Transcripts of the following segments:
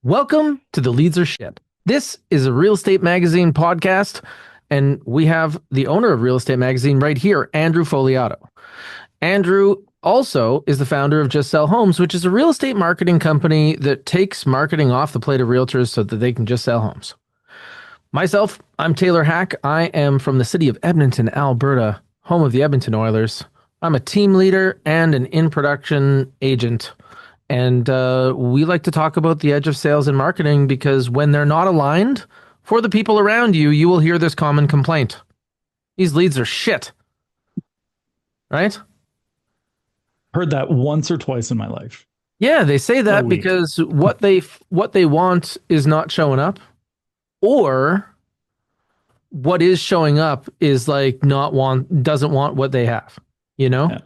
Welcome to the Leads Are Shit. This is a real estate magazine podcast, and we have the owner of Real Estate Magazine right here, Andrew Foliato. Andrew also is the founder of Just Sell Homes, which is a real estate marketing company that takes marketing off the plate of realtors so that they can just sell homes. Myself, I'm Taylor Hack. I am from the city of Edmonton, Alberta, home of the Edmonton Oilers. I'm a team leader and an in-production agent. And we like to talk about the edge of sales and marketing because when they're not aligned, for the people around you, you will hear this common complaint. These leads are shit. Right? Heard that once or twice in my life. Yeah, they say that because what they want is not showing up, or what is showing up is like doesn't want what they have, you know? Yeah.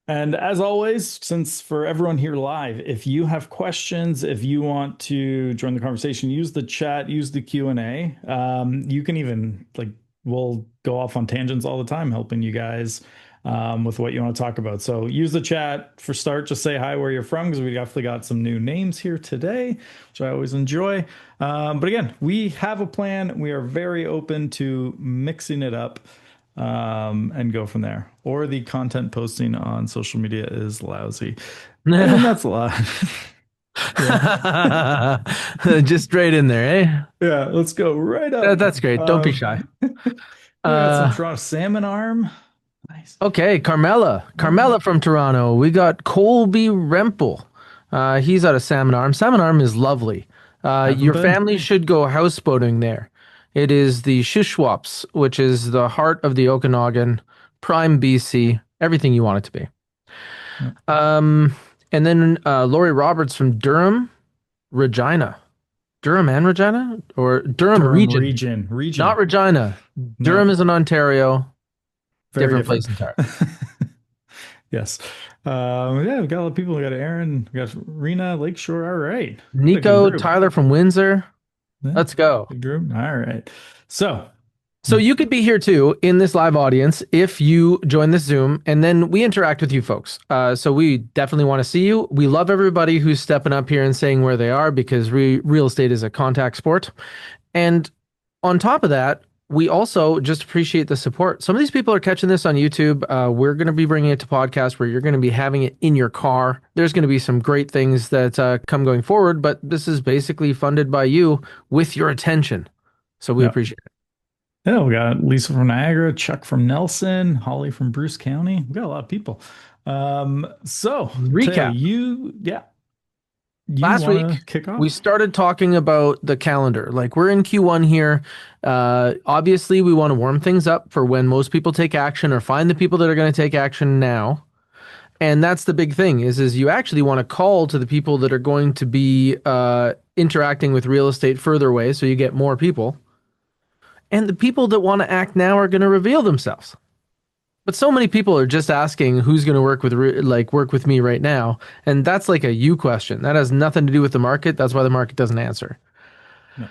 And as always, since for everyone here live, if you have questions, if you want to join the conversation, use the chat, use the Q&A. You can even we'll go off on tangents all the time, helping you guys with what you want to talk about. So use the chat for start. Just say hi, where you're from, because we definitely got some new names here today, which I always enjoy. But again, we have a plan. We are very open to mixing it up and go from there. Or the content posting on social media is lousy. And that's a lot. Just straight in there, eh? Yeah, let's go right up. That's great. Don't be shy. We got some Toronto salmon arm. Nice. Okay, Carmela from Toronto. We got Colby Rempel. He's out of Salmon Arm. Salmon Arm is lovely. Your family should go houseboating there. It is the Shuswaps, which is the heart of the Okanagan, prime BC, everything you want it to be. And then Lori Roberts from Durham, Regina. Durham and Regina? Or Durham region. Not Regina. Durham is in Ontario. Different place entirely. Yes. Yeah, we've got a lot of people. We got Aaron, we got Rena, Lakeshore. All right. Nico, Tyler from Windsor. Yeah. Let's go. Big group. All right. So you could be here too in this live audience if you join this Zoom, and then we interact with you folks. So we definitely want to see you. We love everybody who's stepping up here and saying where they are, because real estate is a contact sport. And on top of that, we also just appreciate the support. Some of these people are catching this on YouTube. We're going to be bringing it to podcast where you're going to be having it in your car. There's going to be some great things that come going forward, but this is basically funded by you with your attention. So we appreciate it. Yeah, we got Lisa from Niagara, Chuck from Nelson, Holly from Bruce County. We got a lot of people. So recap. Last week, kick off? We started talking about the calendar. Like, we're in Q1 here. Obviously, we want to warm things up for when most people take action, or find the people that are going to take action now. And that's the big thing is you actually want to call to the people that are going to be interacting with real estate further away, so you get more people. And the people that want to act now are going to reveal themselves. But so many people are just asking who's going to work with me right now. And that's like a you question. That has nothing to do with the market. That's why the market doesn't answer. No.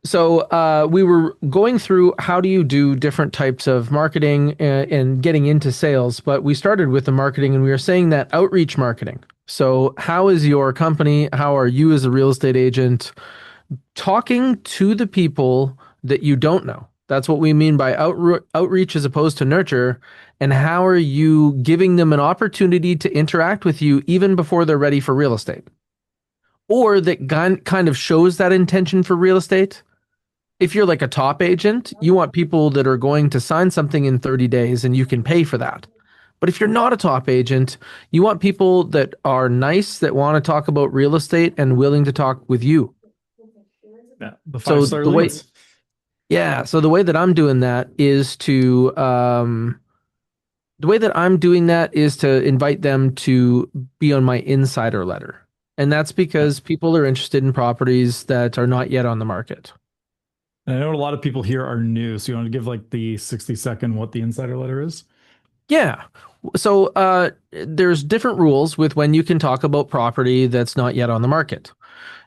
So we were going through how do you do different types of marketing and getting into sales. But we started with the marketing, and we were saying that outreach marketing. So how is your company, how are you as a real estate agent talking to the people that you don't know? That's what we mean by outreach as opposed to nurture. And how are you giving them an opportunity to interact with you even before they're ready for real estate? Or that kind of shows that intention for real estate. If you're like a top agent, you want people that are going to sign something in 30 days and you can pay for that. But if you're not a top agent, you want people that are nice, that want to talk about real estate and willing to talk with you. Yeah, the 5-star leads. Yeah. So the way that I'm doing that is to invite them to be on my insider letter. And that's because people are interested in properties that are not yet on the market. And I know a lot of people here are new. So you want to give like the 60-second what the insider letter is? Yeah. So there's different rules with when you can talk about property that's not yet on the market.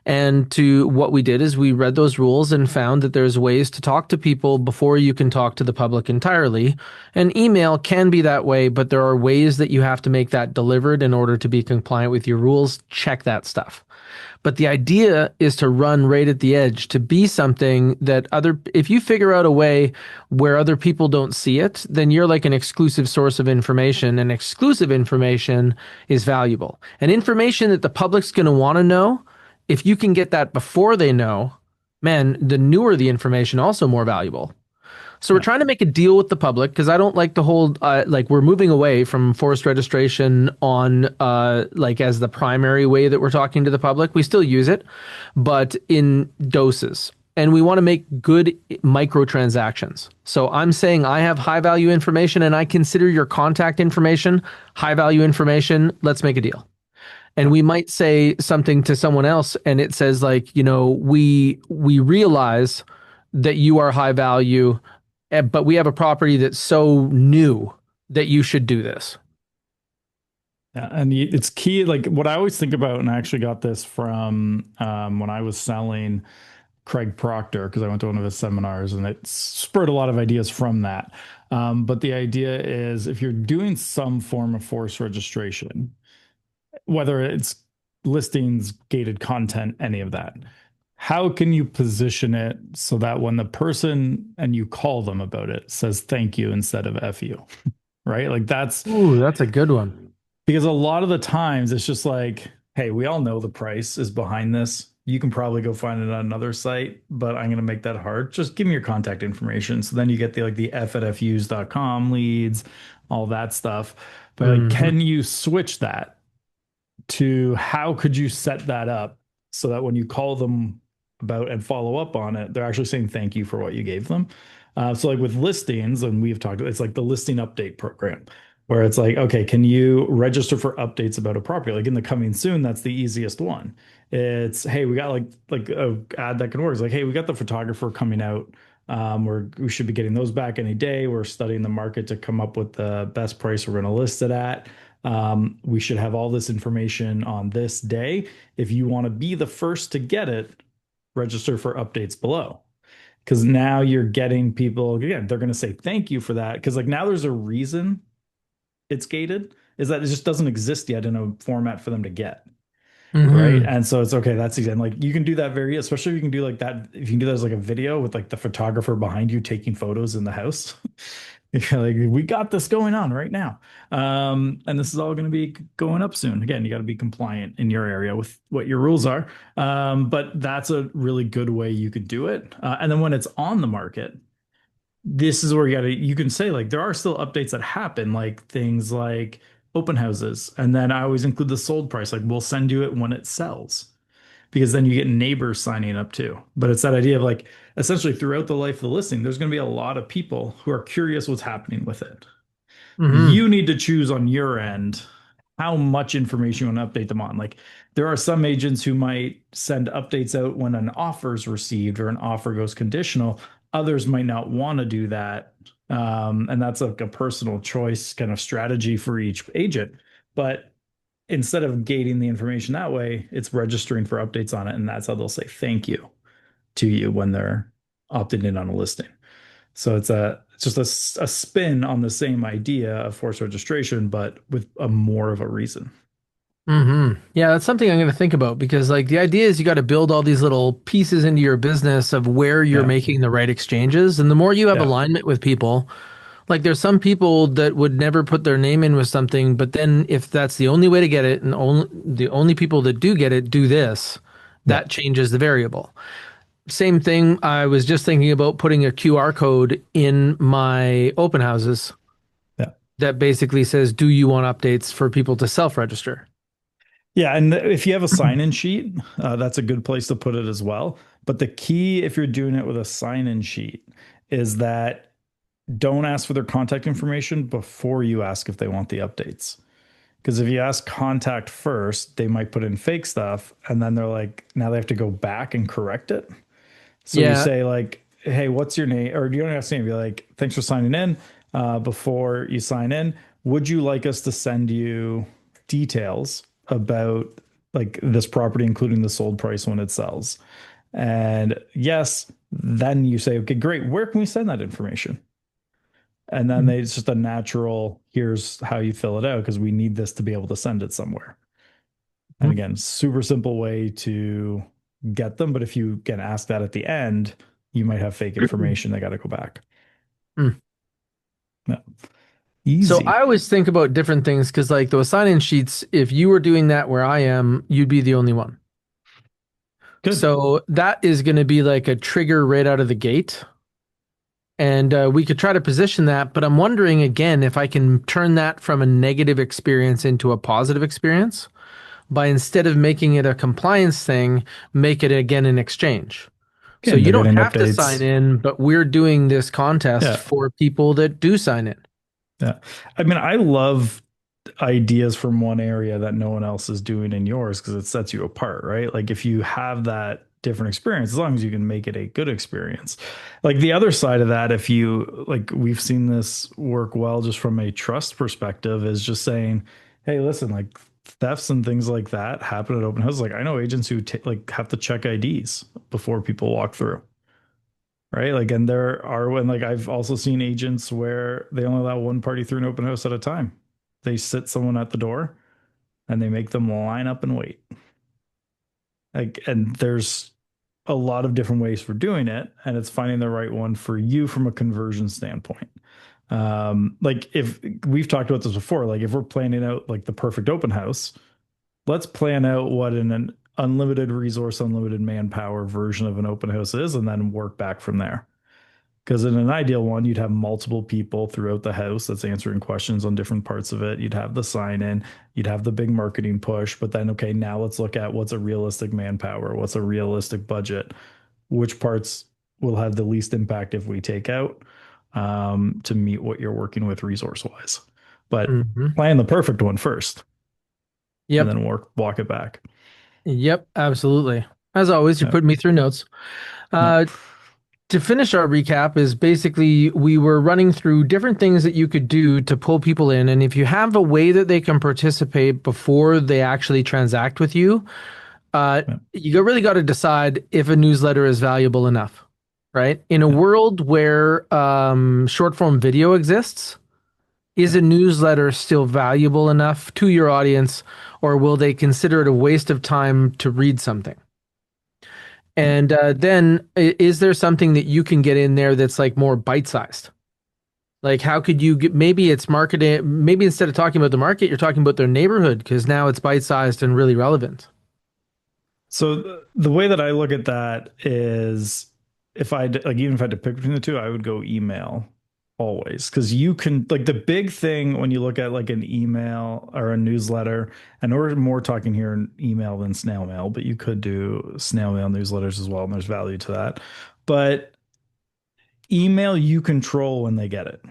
And what we did is we read those rules and found that there's ways to talk to people before you can talk to the public entirely. And email can be that way, but there are ways that you have to make that delivered in order to be compliant with your rules. Check that stuff. But the idea is to run right at the edge, to be something that if you figure out a way where other people don't see it, then you're like an exclusive source of information, and exclusive information is valuable. And information that the public's going to want to know, if you can get that before they know, man, the newer the information, also more valuable. So we're Yeah. trying to make a deal with the public because I don't like the whole like we're moving away from forced registration on like as the primary way that we're talking to the public. We still use it, but in doses. And we want to make good microtransactions. So I'm saying I have high value information and I consider your contact information high value information. Let's make a deal. And Yeah. we might say something to someone else and it says like, we realize that you are high value, but we have a property that's so new that you should do this. Yeah, and it's key. Like what I always think about, and I actually got this from when I was selling Craig Proctor because I went to one of his seminars, and it spurred a lot of ideas from that. But the idea is, if you're doing some form of forced registration, whether it's listings, gated content, any of that, how can you position it so that when the person and you call them about it says thank you instead of F you, right? Like that's Ooh, that's a good one. because a lot of the times it's just like, hey, we all know the price is behind this. You can probably go find it on another site, but I'm going to make that hard. Just give me your contact information. So then you get the F at fus.com leads, all that stuff. But like, Hmm. can you switch that to how could you set that up so that when you call them about and follow up on it, they're actually saying thank you for what you gave them. So like with listings, and we've talked, it's like the listing update program where it's like, okay, can you register for updates about a property? Like in the coming soon, that's the easiest one. It's, hey, we got like a ad that can work. It's like, hey, we got the photographer coming out. We should be getting those back any day. We're studying the market to come up with the best price we're going to list it at. We should have all this information on this day. If you want to be the first to get it, register for updates below. Because now you're getting people, again, they're going to say thank you for that. Because like now there's a reason it's gated, is that it just doesn't exist yet in a format for them to get. Right. Hmm. And so it's okay. That's easy. And like you can do that especially if you can do like that, if you can do that as like a video with like the photographer behind you taking photos in the house. You're like, we got this going on right now. And this is all going to be going up soon. Again, you got to be compliant in your area with what your rules are. But that's a really good way you could do it. And then when it's on the market, this is where you can say like there are still updates that happen, like things like open houses. And then I always include the sold price. Like we'll send you it when it sells because then you get neighbors signing up too. But it's that idea of like essentially throughout the life of the listing, there's going to be a lot of people who are curious what's happening with it. Hmm. You need to choose on your end how much information you want to update them on. Like there are some agents who might send updates out when an offer is received or an offer goes conditional. Others might not want to do that. And that's like a personal choice kind of strategy for each agent. But instead of gating the information that way, it's registering for updates on it. And that's how they'll say thank you to you when they're opted in on a listing. So it's just a spin on the same idea of forced registration, but with a more of a reason. Hmm. Yeah, that's something I'm going to think about because, like, the idea is you got to build all these little pieces into your business of where you're Yeah. making the right exchanges. And the more you have Yeah. alignment with people, like, there's some people that would never put their name in with something, but then if that's the only way to get it and the only people that do get it do this, Yeah. that changes the variable. Same thing. I was just thinking about putting a QR code in my open houses Yeah. that basically says, "Do you want updates for people to self-register?" Yeah. And if you have a sign-in sheet, that's a good place to put it as well. But the key, if you're doing it with a sign-in sheet, is that don't ask for their contact information before you ask if they want the updates. Because if you ask contact first, they might put in fake stuff, and then they're like, now they have to go back and correct it. So you Yeah. say like, "Hey, what's your name?" Or you don't ask name. Be like, "Thanks for signing in." Before you sign in, would you like us to send you details about like this property, including the sold price when it sells? And yes, then you say, "Okay, great. Where can we send that information?" And then it's just a natural. Here's how you fill it out because we need this to be able to send it somewhere. And again, super simple way to get them. But if you get asked that at the end, you might have fake information. They got to go back. Mm. Yeah. So Easy. I always think about different things because, like those sign-in sheets, if you were doing that where I am, you'd be the only one. Good. So that is going to be like a trigger right out of the gate. And we could try to position that, but I'm wondering again if I can turn that from a negative experience into a positive experience by instead of making it a compliance thing, make it again an exchange. So Again, you they're don't getting have to sign updates. in, but we're doing this contest Yeah. for people that do sign in. Yeah. I mean, I love ideas from one area that no one else is doing in yours because it sets you apart, right? Like if you have that different experience, as long as you can make it a good experience. Like the other side of that, if you like, we've seen this work well just from a trust perspective, is just saying, hey, listen, like thefts and things like that happen at open houses. Like I know agents who like have to check IDs before people walk through. Right. Like, and there are when like I've also seen agents where they only allow one party through an open house at a time. They sit someone at the door and they make them line up and wait. Like, and there's a lot of different ways for doing it, and it's finding the right one for you from a conversion standpoint. Like if we've talked about this before, like if we're planning out like the perfect open house, let's plan out what an unlimited resource, unlimited manpower version of an open house is, and then work back from there. Because in an ideal one, you'd have multiple people throughout the house that's answering questions on different parts of it. You'd have the sign in, you'd have the big marketing push. But then, okay, now let's look at what's a realistic manpower, what's a realistic budget, which parts will have the least impact if we take out to meet what you're working with resource wise. But Hmm. plan the perfect one first and Yep. then walk it back. Yep. Absolutely. As always, you're Yeah. putting me through notes. Yeah. Uh, to finish our recap is basically we were running through different things that you could do to pull people in. And if you have a way that they can participate before they actually transact with you, Yeah. you really got to decide if a newsletter is valuable enough, right? In a Yeah. world where short form video exists, is Yeah. a newsletter still valuable enough to your audience, or will they consider it a waste of time to read something? Yeah. And then, is there something that you can get in there that's like more bite sized? Like, how could you get, maybe it's marketing, maybe instead of talking about the market, you're talking about their neighborhood because now it's bite sized and really relevant. So the way that I look at that is if I like even if I had to pick between the two, I would go email always because you can like the big thing when you look at like an email or a newsletter, and we're more talking here in email than snail mail, but you could do snail mail newsletters as well, and there's value to that. But email you control when they get it.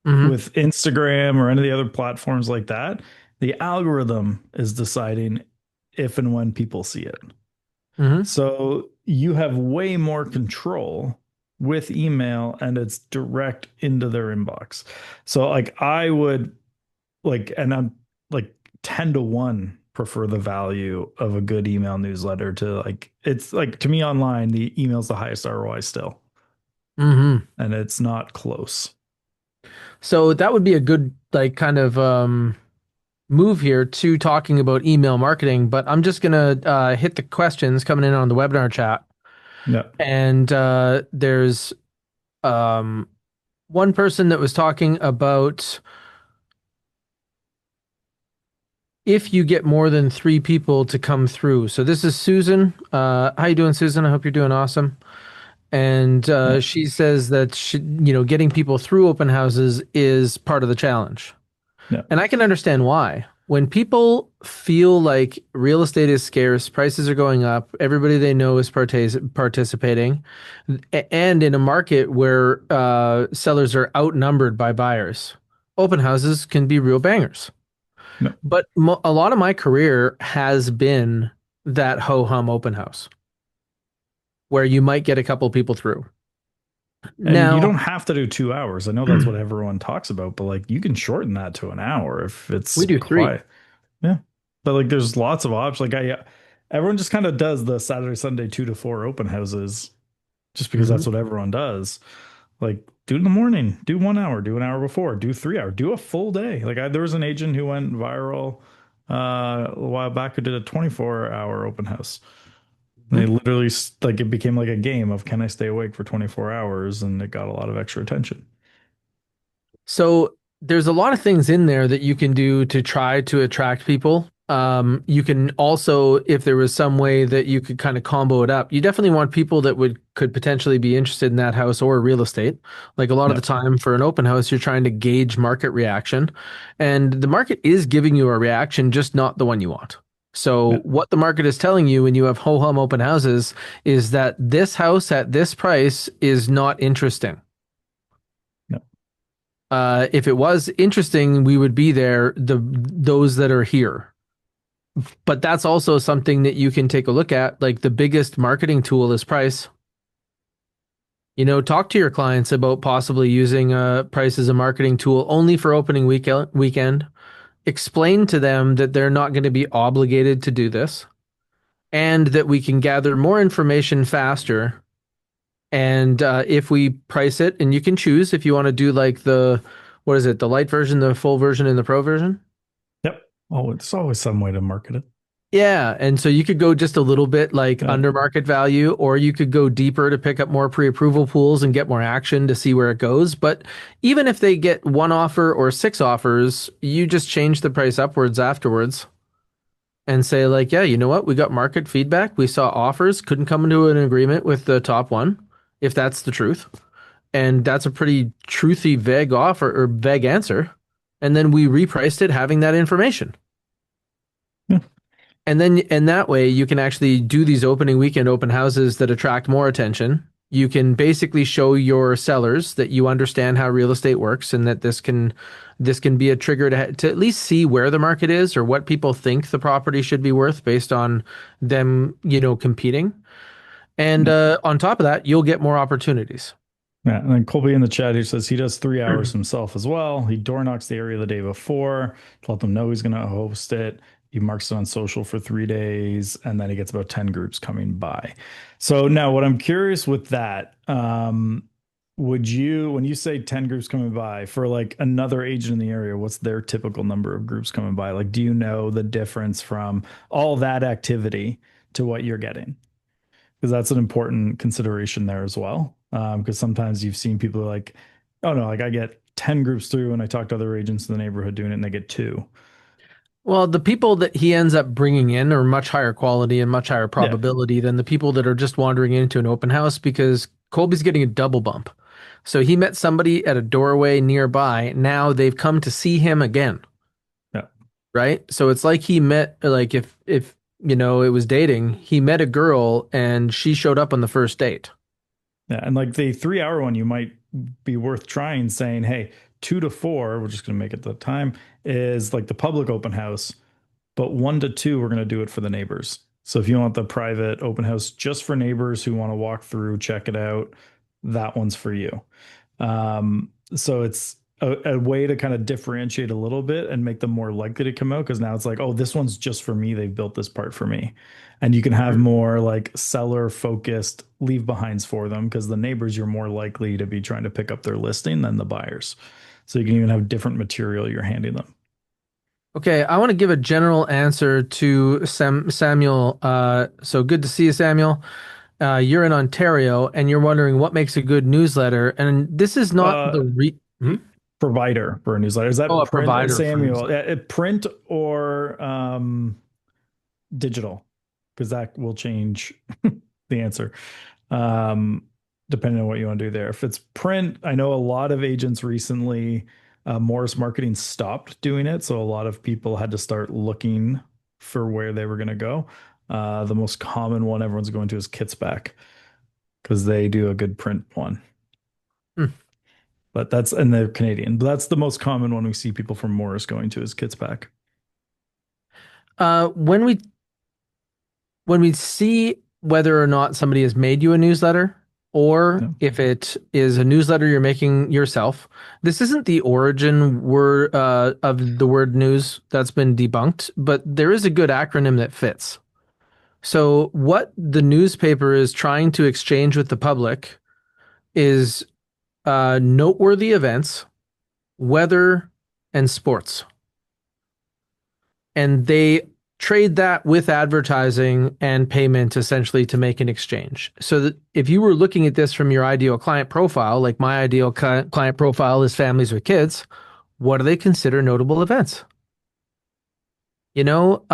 Mm-hmm. With Instagram or any of the other platforms like that, the algorithm is deciding if and when people see it. Mm-hmm. So you have way more control with email and it's direct into their inbox. So like I would like and I'm like 10 to 1 prefer the value of a good email newsletter to like it's like to me online the email's the highest ROI still Mm-hmm. and it's not close. So that would be a good like kind of move here to talking about email marketing, but I'm just gonna hit the questions coming in on the webinar chat. Yeah. And there's um, one person that was talking about if you get more than three people to come through. So this is Susan. How you doing, Susan? I hope you're doing awesome. And Yeah. she says that getting people through open houses is part of the challenge. Yeah. And I can understand why. When people feel like real estate is scarce, prices are going up, everybody they know is participating, and in a market where sellers are outnumbered by buyers, open houses can be real bangers. No. But a lot of my career has been that ho hum open house where you might get a couple people through. And you Now, don't have to do 2 hours. I know that's what everyone talks about, but like you can shorten that to an hour if we it's do three. quiet. Yeah. But like there's lots of options. Like everyone just kind of does the Saturday, Sunday 2 to 4 open houses just because Hmm. that's what everyone does. Like do it in the morning, do 1 hour, do an hour before, do 3 hour, do a full day. Like there was an agent who went viral. a while back who did a 24-hour open house. And they Mhm. literally like it became like a game of can I stay awake for 24 hours, and it got a lot of extra attention. So there's a lot of things in there that you can do to try to attract people. You can also, if there was some way that you could kind of combo it up, you definitely want people that would could potentially be interested in that house or real estate. Like a lot of Yeah, the time for an open house, you're trying to gauge market reaction, and the market is giving you a reaction, just not the one you want. So yeah, what the market is telling you when you have ho hum open houses is that this house at this price is not interesting. yeah, If it was interesting, we would be there, those that are here. But that's also something that you can take a look at. Like the biggest marketing tool is price. Talk to your clients about possibly using price as a marketing tool only for opening weekend. Explain to them that they're not going to be obligated to do this and that we can gather more information faster. And if we price it, and you can choose if you want to do like what is it, the light version, the full version, and the pro version. yep. Oh, it's always some way to market it. Yeah, and so you could go just a little bit like Yeah, under market value, or you could go deeper to pick up more pre-approval pools and get more action to see where it goes. But even if they get one offer or six offers, you just change the price upwards afterwards and say like, yeah, you know what? We got market feedback. We saw offers, couldn't come into an agreement with the top one, if that's the truth. And that's a pretty truthy, vague offer or vague answer. And then we repriced it having that information. yeah, And then, and that way, you can actually do these opening weekend open houses that attract more attention. You can basically show your sellers that you understand how real estate works and that this can be a trigger to at least see where the market is or what people think the property should be worth based on them, competing. And yeah. on top of that, you'll get more opportunities. Yeah, and then Colby in the chat who says he does 3 hours himself as well. He door knocks the area the day before to let them know he's going to host it. He marks it on social for 3 days, and then he gets about 10 groups coming by. So now, what I'm curious with that, would you, when you say 10 groups coming by for like another agent in the area, what's their typical number of groups coming by? Like, do you know the difference from all that activity to what you're getting? Because that's an important consideration there as well. Because sometimes you've seen people like, oh no, like I get 10 groups through and I talk to other agents in the neighborhood doing it and they get two. Well, the people that he ends up bringing in are much higher quality and much higher Yeah. probability than the people that are just wandering into an open house because Colby's getting a double bump. So he met somebody at a doorway nearby. Now they've come to see him again, Yeah. right? So it's like he met, like if it was dating, he met a girl and she showed up on the first date. Yeah. And like the 3 hour one, you might be worth trying saying, hey, 2 to 4, we're just going to make it the time, is like the public open house, but 1 to 2, we're going to do it for the neighbors. So if you want the private open house just for neighbors who want to walk through, check it out, that one's for you. So it's a way to kind of differentiate a little bit and make them more likely to come out because now it's like, oh, this one's just for me. They've built this part for me. And you can have more like seller focused leave behinds for them because the neighbors you're more likely to be trying to pick up their listing than the buyers. So you can even have different material you're handing them. Okay, I want to give a general answer to Samuel. So good to see you, Samuel. You're in Ontario and you're wondering what makes a good newsletter. And this is not Uh, the Hmm? Provider for a newsletter. Is Oh, that a print, provider for Samuel? newsletter. Print or digital? Because that will change the answer. um, Depending on what you want to do there. If it's print, I know a lot of agents recently, Morris Marketing stopped doing it. So a lot of people had to start looking for where they were going to go. The most common one everyone's going to is Kitsback because they do a good print one. Hmm. But that's, and they're Canadian, but that's the most common one we see people from Morris going to is Kitsback. Uh, when we when we see whether or not somebody has made you a newsletter or Yeah. if it is a newsletter you're making yourself, this isn't the origin word of the word news that's been debunked, but there is a good acronym that fits. So what the newspaper is trying to exchange with the public is noteworthy events, weather, and sports. and they trade that with advertising and payment essentially to make an exchange. So that if you were looking at this from your ideal client profile, like my ideal client profile is families with kids, what do they consider notable events? You know,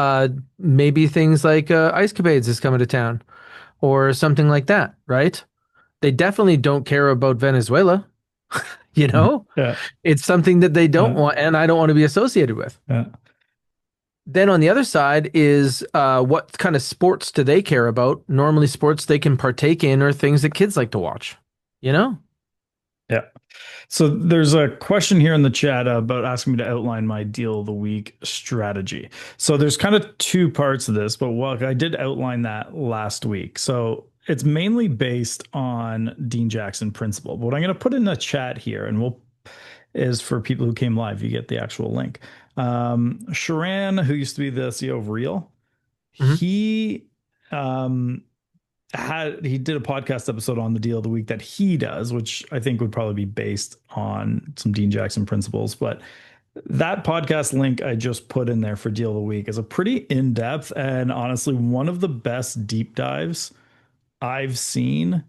maybe things like Ice Capades is coming to town or something like that, right? They definitely don't care about Venezuela, you know? Yeah. It's something that they don't Yeah. want and I don't want to be associated with. Yeah. Then on the other side is what kind of sports do they care about? Normally, sports they can partake in are things that kids like to watch, you know? Yeah. So there's a question here in the chat about asking me to outline my deal of the week strategy. So there's kind of two parts of this, but well, I did outline that last week. So it's mainly based on Dean Jackson principle. But what I'm going to put in the chat here, and we'll is for people who came live, you get the actual link. Sharan, who used to be the CEO of Real, Hmm. he um, he did a podcast episode on the deal of the week that he does, which I think would probably be based on some Dean Jackson principles. But that podcast link I just put in there for deal of the week is a pretty in-depth and honestly one of the best deep dives I've seen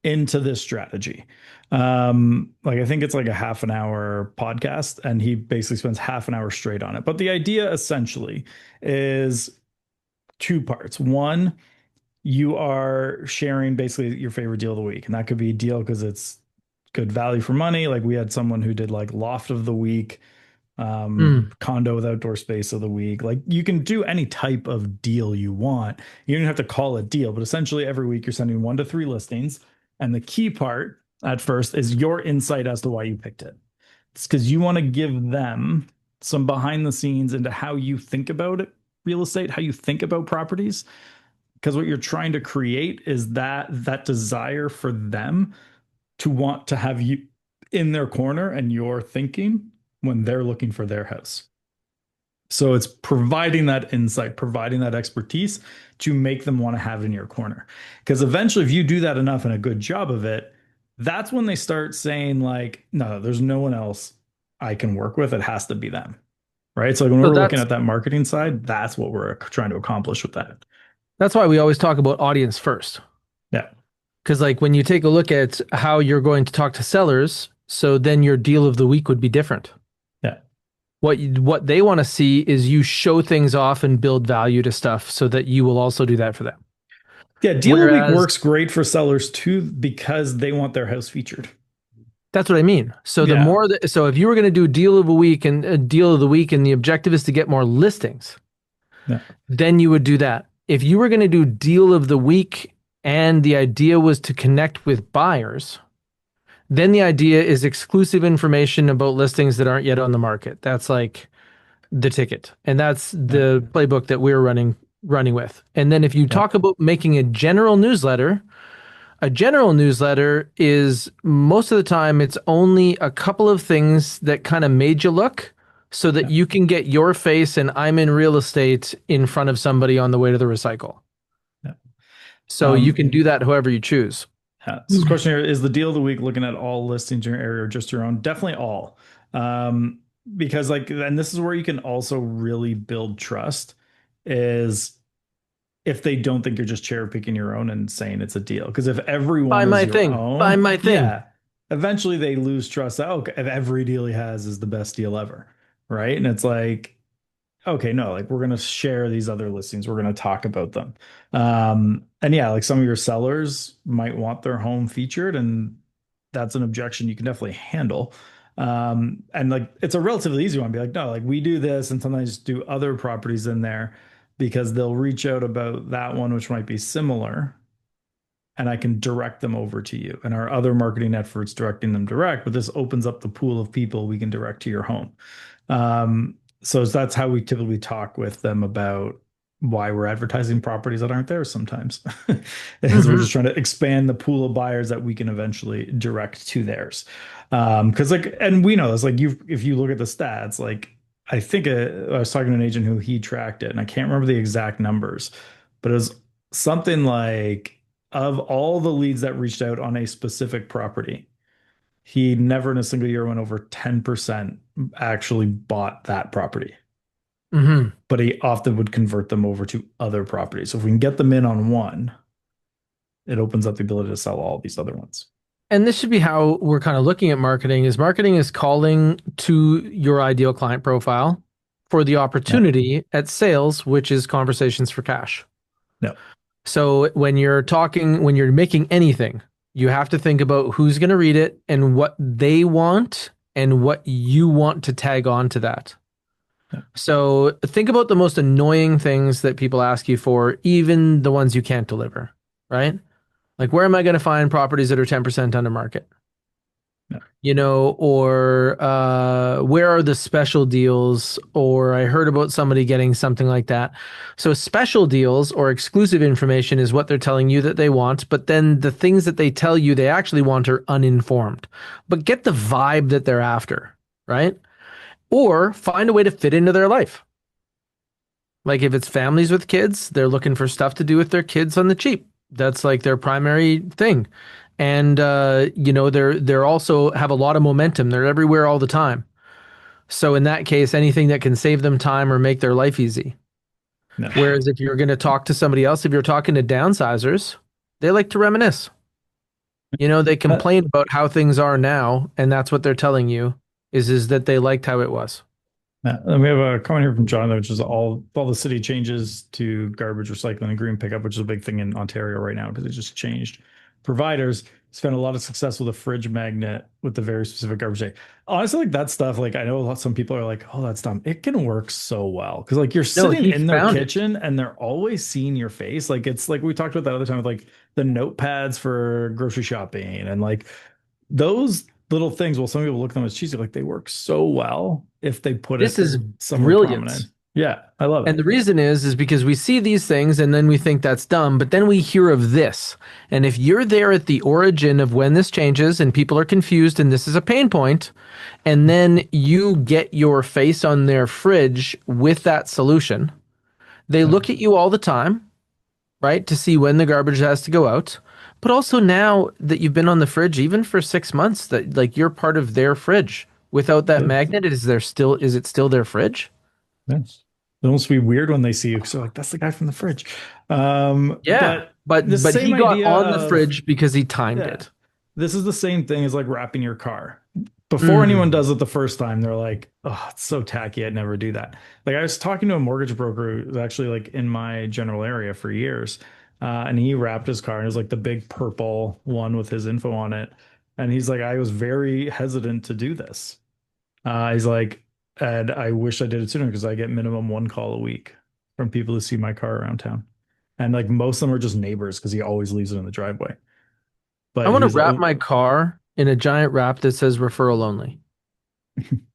into this strategy. Like I think it's like a half an hour podcast, and he basically spends half an hour straight on it. But the idea essentially is two parts. One, you are sharing basically your favorite deal of the week. And that could be a deal because it's good value for money. Like we had someone who did like loft of the week, Mm. condo with outdoor space of the week. Like you can do any type of deal you want. You don't have to call it deal, but essentially every week you're sending 1 to 3 listings. And the key part at first is your insight as to why you picked it. It's because you want to give them some behind the scenes into how you think about it, real estate, how you think about properties, because what you're trying to create is that desire for them to want to have you in their corner and you're thinking when they're looking for their house. So it's providing that insight, providing that expertise to make them want to have in your corner. Because eventually, if you do that enough and a good job of it, that's when they start saying, like, no, there's no one else I can work with. It has to be them. Right. So like when So we're looking that's at that marketing side, that's what we're trying to accomplish with that. that's why we always talk about audience first. Yeah. Because like when you take a look at how you're going to talk to sellers, so then your deal of the week would be different. Yeah. What they want to see is you show things off and build value to stuff so that you will also do that for them. Yeah, deal of the week Whereas works great for sellers too because they want their house featured. that's what I mean. So the Yeah, more that, so if you were going to do deal of a week and a deal of the week and the objective is to get more listings, yeah, then you would do that. If you were going to do deal of the week and the idea was to connect with buyers, then the idea is exclusive information about listings that aren't yet on the market. That's like the ticket. And that's yeah, the playbook that we're running with. And then if you yeah, talk about making a general newsletter is most of the time it's only a couple of things that kind of made you look so that yeah, you can get your face and I'm in real estate in front of somebody on the way to the recycle. yeah. So you Um, can do that however you choose. yeah. So this question here is the deal of the week looking at all listings in your area or just your own? Definitely all. Because like, and this is where you can also really build trust is if they don't think you're just cherry picking your own and saying it's a deal. Because if Buy everyone is my your thing. Buy own, my thing. yeah, eventually they lose trust. Oh, okay, if every deal he has is the best deal ever, right? And it's like, okay, no, like we're gonna share these other listings. We're gonna talk about them. And yeah, like some of your sellers might want their home featured, and that's an objection you can definitely handle. And like it's a relatively easy one. Be like, no, like we do this, and sometimes do other properties in there because they'll reach out about that one, which might be similar, and I can direct them over to you. And our other marketing efforts directing them direct, but this opens up the pool of people we can direct to your home. So that's how we typically talk with them about why we're advertising properties that aren't there sometimes. Is we're Hmm. just trying to expand the pool of buyers that we can eventually direct to theirs. Because like, and we know this, like you, if you look at the stats, like I think I was talking to an agent who he tracked it, and I can't remember the exact numbers, but it was something like of all the leads that reached out on a specific property, he never in a single year went over 10% actually bought that property. Hmm. but he often would convert them over to other properties. So if we can get them in on one, it opens up the ability to sell all these other ones. And this should be how we're kind of looking at marketing is calling to your ideal client profile for the Yeah. opportunity at sales, which is conversations for cash. No. So when you're making anything, you have to think about who's going to read it and what they want and what you want to tag on to that. No. So think about the most annoying things that people ask you for, even the ones you can't deliver, right? Like, where am I going to find properties that are 10% under market? No. Or where are the special deals? Or I heard about somebody getting something like that. So, special deals or exclusive information is what they're telling you that they want, but then the things that they tell you they actually want are uninformed. But get the vibe that they're after, right? Or find a way to fit into their life. Like if it's families with kids, they're looking for stuff to do with their kids on the cheap. That's like their primary thing. And they're also have a lot of momentum. They're everywhere all the time. So in that case, anything that can save them time or make their life easy. No. Whereas if you're going to talk to somebody else, if you're talking to downsizers, they like to reminisce. They Uh, complain about how things are now, and that's what they're telling you is that they liked how it was. And we have a comment here from John, which is all the city changes to garbage recycling and green pickup, which is a big thing in Ontario right now because it just changed. Providers spend a lot of success with a fridge magnet with the very specific garbage day. Honestly, like that stuff, like I know some people are like, "Oh, that's dumb." It can work so well because like you're No, sitting he in their found it. kitchen and they're always seeing your face. Like it's like we talked about that other time with like the notepads for grocery shopping and like those little things, well, some people look at them as cheesy, like they work so well if they put This it is somewhere prominent. brilliant. Yeah, I love And it. the reason is because we see these things and then we think that's dumb, but then we hear of this. And if you're there at the origin of when this changes and people are confused and this is a pain point, and then you get your face on their fridge with that solution, they Yeah, look at you all the time, right, to see when the garbage has to go out. But also now that you've been on the fridge, even for 6 months, that like you're part of their fridge. Without that yeah, magnet, is it still their fridge? yes. It must be weird when they see you. So like, that's the guy from the fridge. Yeah, But the but he same got idea on the of, fridge because he timed yeah, it. this is the same thing as like wrapping your car. Before anyone Mm. does it the first time, they're like, "Oh, it's so tacky. I'd never do that." Like I was talking to a mortgage broker who was actually like in my general area for years, and he wrapped his car and it was like the big purple one with his info on it. And he's like, "I was very hesitant to do this." He's like, "And I wish I did it sooner because I get minimum one call a week from people who see my car around town, and like most of them are just neighbors because he always leaves it in the driveway." I But want to he's wrap my car in a giant wrap that says referral only.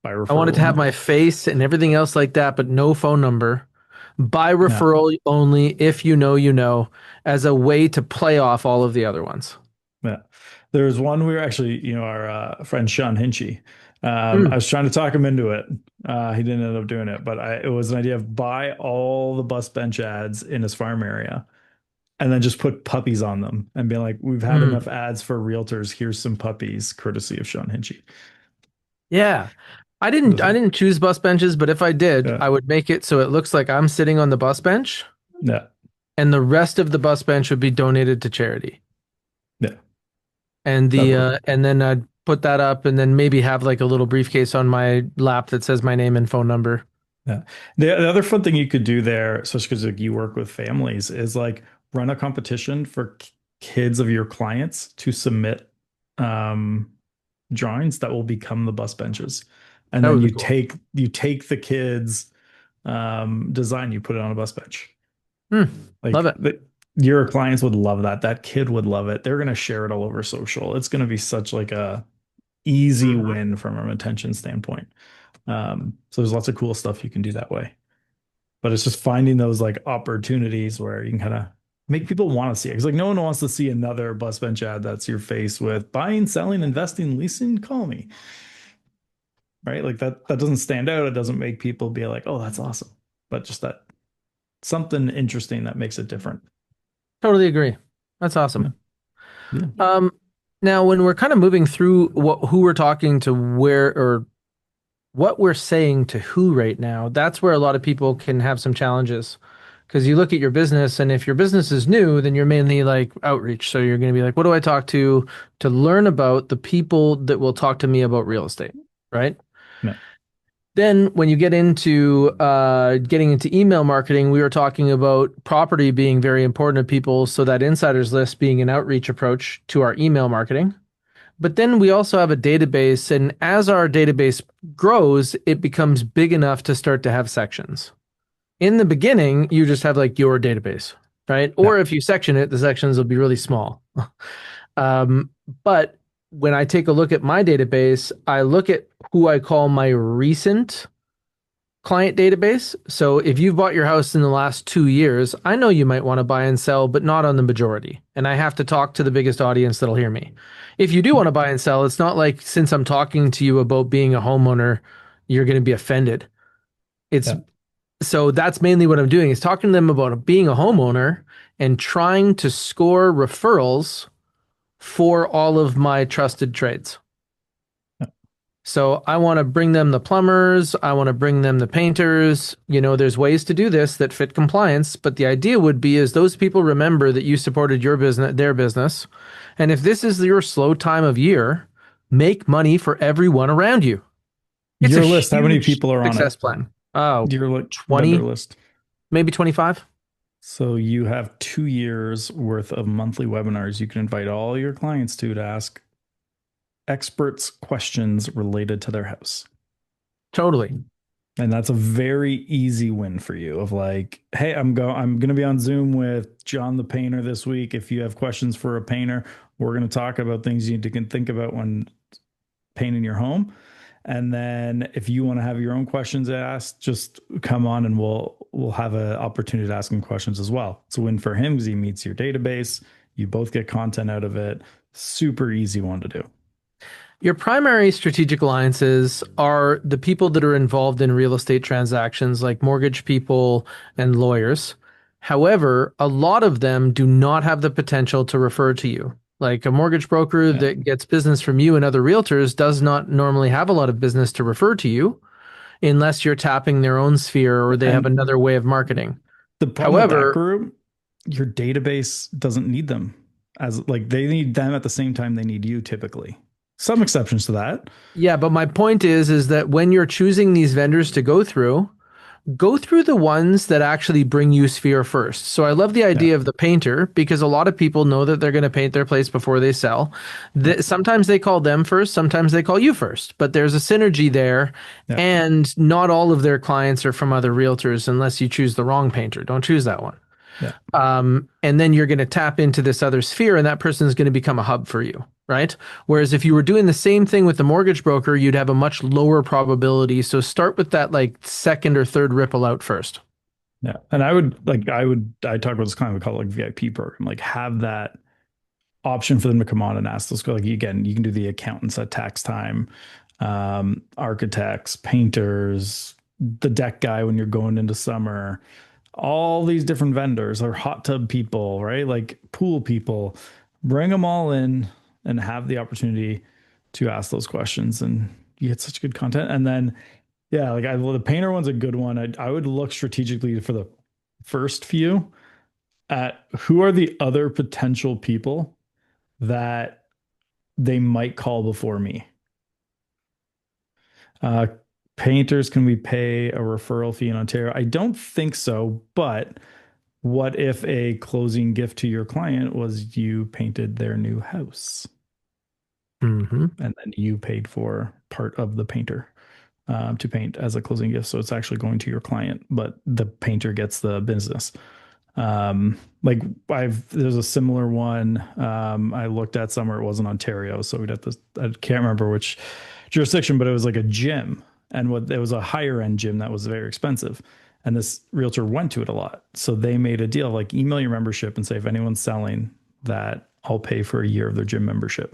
by I want it referral to have only. my face and everything else like that, but no phone number. By Yeah. referral only, if you know, you know, as a way to play off all of the other ones. Yeah. There's one we were actually, our friend Sean Hinchy. I Mm. was trying to talk him into it. He didn't end up doing it, but it was an idea of buy all the bus bench ads in his farm area and then just put puppies on them and be like, we've had enough Mm. ads for realtors. Here's some puppies, courtesy of Sean Hinchy. Yeah. Does I it? didn't choose bus benches, but if I did, Yeah. I would make it so it looks like I'm sitting on the bus bench Yeah. and the rest of the bus bench would be donated to charity. Yeah. And That'd work. and then I'd put that up and then maybe have like a little briefcase on my lap that says my name and phone number. Yeah. The other fun thing you could do there, especially because like, you work with families, is like run a competition for kids of your clients to submit um, drawings that will become the bus benches. And That then would be cool. you take the kids design, you put it on a bus bench. Hmm. Love Like it. your clients would love that. That kid would love it. They're gonna share it all over social. It's gonna be such like a easy Mhm. win from an attention standpoint. So there's lots of cool stuff you can do that way. But it's just finding those like opportunities where you can kind of make people want to see it. Because like no one wants to see another bus bench ad that's your face with buying, selling, investing, leasing, call me. Right? Like that doesn't stand out. It doesn't make people be like, oh, that's awesome. But just that something interesting that makes it different. Totally agree. That's Yeah. awesome. Yeah. Um, Now when we're kind of moving through who we're talking to, where or what we're saying to who right now, that's where a lot of people can have some challenges. Because you look at your business, and if your business is new, then you're mainly like outreach. So you're going to be like, what do I talk to learn about the people that will talk to me about real estate, right? Yeah. Then when you get into getting into email marketing, we were talking about property being very important to people. So that insiders list being an outreach approach to our email marketing. But then we also have a database, and as our database grows, it becomes big enough to start to have sections. In the beginning, you just have like your database, right? Yeah. Or if you section it, the sections will be really small. Um, but when I take a look at my database, I look at who I call my recent client database. So if you've bought your house in the last 2 years, I know you might want to buy and sell, but not on the majority. And I have to talk to the biggest audience that'll hear me. If you do want to buy and sell, it's not like since I'm talking to you about being a homeowner, you're going to be offended. It's Yeah. so that's mainly what I'm doing is talking to them about being a homeowner and trying to score referrals for all of my trusted trades. So I want to bring them the plumbers. I want to bring them the painters. There's ways to do this that fit compliance, but the idea would be is those people remember that you supported your business, their business. And if this is your slow time of year, make money for everyone around you. It's a Your list, how many huge people are on it? success plan. Oh, Your vendor 20, list. maybe 25. So you have 2 years worth of monthly webinars you can invite all your clients to ask experts questions related to their house. Totally. And that's a very easy win for you of like, hey, I'm going to be on Zoom with John the painter this week. If you have questions for a painter, we're going to talk about things you need to think about when painting your home. And then if you want to have your own questions asked, just come on and we'll have an opportunity to ask him questions as well. It's a win for him because he meets your database. You both get content out of it. Super easy one to do. Your primary strategic alliances are the people that are involved in real estate transactions, like mortgage people and lawyers. However, a lot of them do not have the potential to refer to you. Like a mortgage broker Yeah. that gets business from you and other realtors does not normally have a lot of business to refer to you unless you're tapping their own sphere or they have And another way of marketing. the problem with that However, group, your database doesn't need them as like they need them at the same time they need you typically. Some exceptions to that. yeah, but my point is that when you're choosing these vendors to go through the ones that actually bring you sphere first. So I love the Yeah. idea of the painter because a lot of people know that they're going to paint their place before they sell. Yeah. Sometimes they call them first, sometimes they call you first, but there's a synergy there. Yeah. And not all of their clients are from other realtors unless you choose the wrong painter. Don't choose that one. Yeah. And then you're going to tap into this other sphere, and that person is going to become a hub for you, right? Whereas if you were doing the same thing with the mortgage broker, you'd have a much lower probability. So start with that like second or third ripple out first. Yeah. And I talk about this kind of, we call it like VIP program, like have that option for them to come on and ask those. Like, again, you can do the accountants at tax time, architects, painters, the deck guy when you're going into summer, all these different vendors or hot tub people, right? Like pool people, bring them all in and have the opportunity to ask those questions. And you get such good content. And then, yeah, like the painter one's a good one. I would look strategically for the first few at who are the other potential people that they might call before me. Uh, Painters, can we pay a referral fee in Ontario? I don't think so, but what if a closing gift to your client was you painted their new house Mm-hmm. and then you paid for part of the painter to paint as a closing gift? So it's actually going to your client, but the painter gets the business. Like there's a similar one. I looked at somewhere, it wasn't Ontario. So we'd have to, I can't remember which jurisdiction, but it was like a gym and it was a higher end gym that was very expensive. And this realtor went to it a lot. So they made a deal like email your membership and say, if anyone's selling that, I'll pay for a year of their gym membership.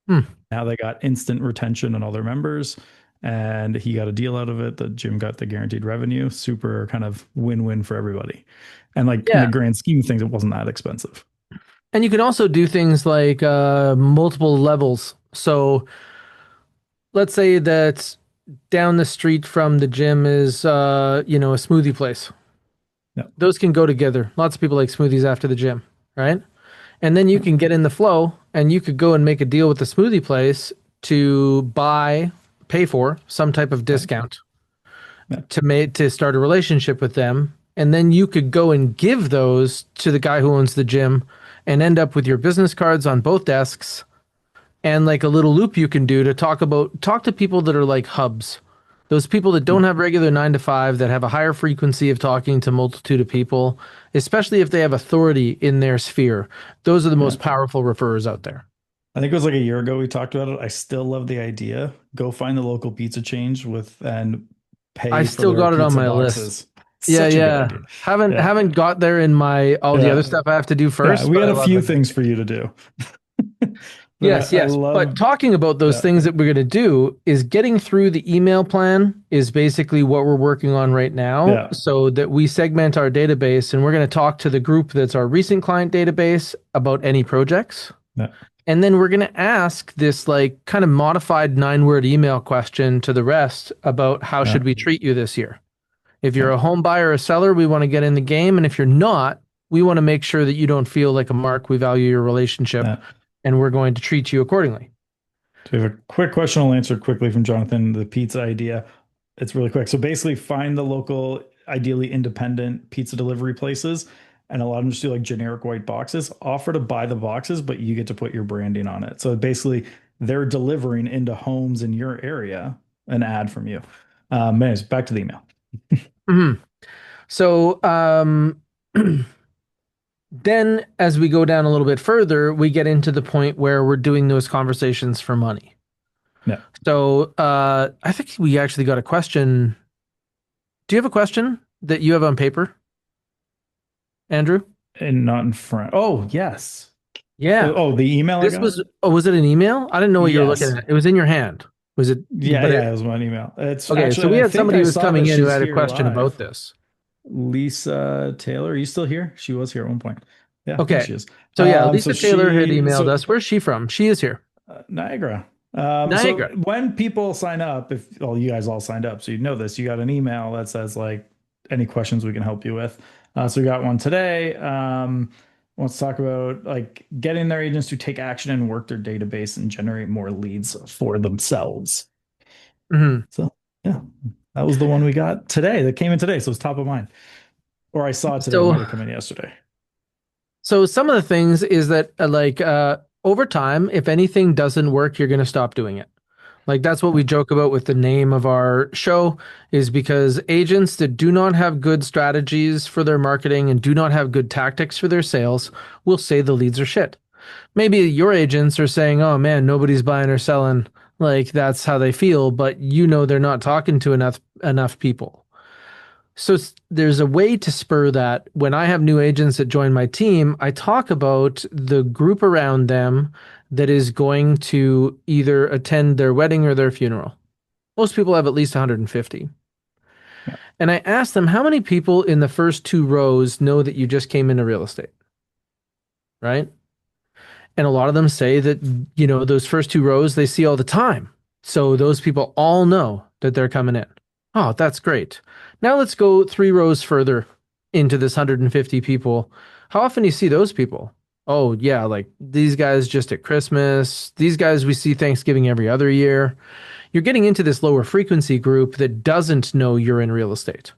Hmm. Now they got instant retention on all their members and he got a deal out of it. The gym got the guaranteed revenue, super kind of win-win for everybody. And like in the Yeah. grand scheme of things, it wasn't that expensive. And you can also do things like multiple levels. So let's say that down the street from the gym is a smoothie place. Yeah. Those can go together. Lots of people like smoothies after the gym, right? And then you Yeah. can get in the flow and you could go and make a deal with the smoothie place to pay for some type of Yeah. discount Yeah. to start a relationship with them. And then you could go and give those to the guy who owns the gym and end up with your business cards on both desks and like a little loop you can do to talk to people that are like hubs. Those people that don't have regular 9 to 5 that have a higher frequency of talking to multitude of people, especially if they have authority in their sphere. Those are the Yeah. most powerful referrers out there. I think it was like a year ago we talked about it. I still love the idea. Go find the local pizza change with and I pay for still their got it on pizza my list. boxes. Yeah, Such a good yeah. idea. Haven't Yeah. haven't got there in my all the other Yeah. stuff I have to do Yeah. first, We but had I a love few it. things for you to do. But Yes, I yes. But love, talking about those yeah. things that we're going to do is getting through the email plan is basically what we're working on right now Yeah. so that we segment our database and we're going to talk to the group that's our recent client database about any projects. Yeah. And then we're going to ask this like kind of modified 9 word email question to the rest about how Yeah. should we treat you this year. If Yeah. you're a home buyer or a seller, we want to get in the game. And if you're not, we want to make sure that you don't feel like a mark. We value your relationship Yeah. and we're going to treat you accordingly. So we have a quick question I'll answer quickly from Jonathan, the pizza idea. It's really quick. So basically find the local, ideally independent pizza delivery places and allow them to do like generic white boxes. Offer to buy the boxes, but you get to put your branding on it. So basically they're delivering into homes in your area an ad from you. Anyways, back to the email. Mhm. So then as we go down a little bit further, we get into the point where we're doing those conversations for money. Yeah. So I think we actually got a question. Do you have a question that you have on paper, Andrew? And not in front. Oh, yes. Yeah. Oh, the email I This got? was, oh, was it an email? I didn't know what you were looking Yes. at. It was in your hand. Was it, Yeah, but yeah, it, it was one email. It's okay. So actually, and we I had think somebody I who was saw coming that in who she's had a here question about live. this. Lisa Taylor, are you still here? She was here at one point. Yeah, I think Okay. she is. So yeah, So Lisa Taylor had she, emailed so us. Where's she from? She is here. Niagara. So Niagara. when people sign up, if well, you guys all signed up, so you know this, you got an email that says like any questions we can help you with. So we got one today. Let's talk about like getting their agents to take action and work their database and generate more leads for themselves. Mhm. So yeah, that was the one we got today that came in today. So it's top of mind. Or I saw it today. It So might have come in yesterday. So some of the things is that over time, if anything doesn't work, you're going to stop doing it. Like that's what Yeah. we joke about with the name of our show is because agents that do not have good strategies for their marketing and do not have good tactics for their sales will say the leads are shit. Maybe your agents are saying, "Oh man, nobody's buying or selling." Like that's how they feel, but you know they're not talking to enough people. So there's a way to spur that. When I have new agents that join my team, I talk about the group around them that is going to either attend their wedding or their funeral. Most people have at least 150. Yeah. And I ask them, how many people in the first 2 rows know that you just came into real estate? Right? And a lot of them say that, those first 2 rows they see all the time. So those people all know that they're coming in. Oh, that's great. Now let's go 3 rows further into this 150 people. How often do you see those people? Oh, yeah, like these guys just at Christmas. These guys we see Thanksgiving every other year. You're getting into this lower frequency group that doesn't know you're in real estate.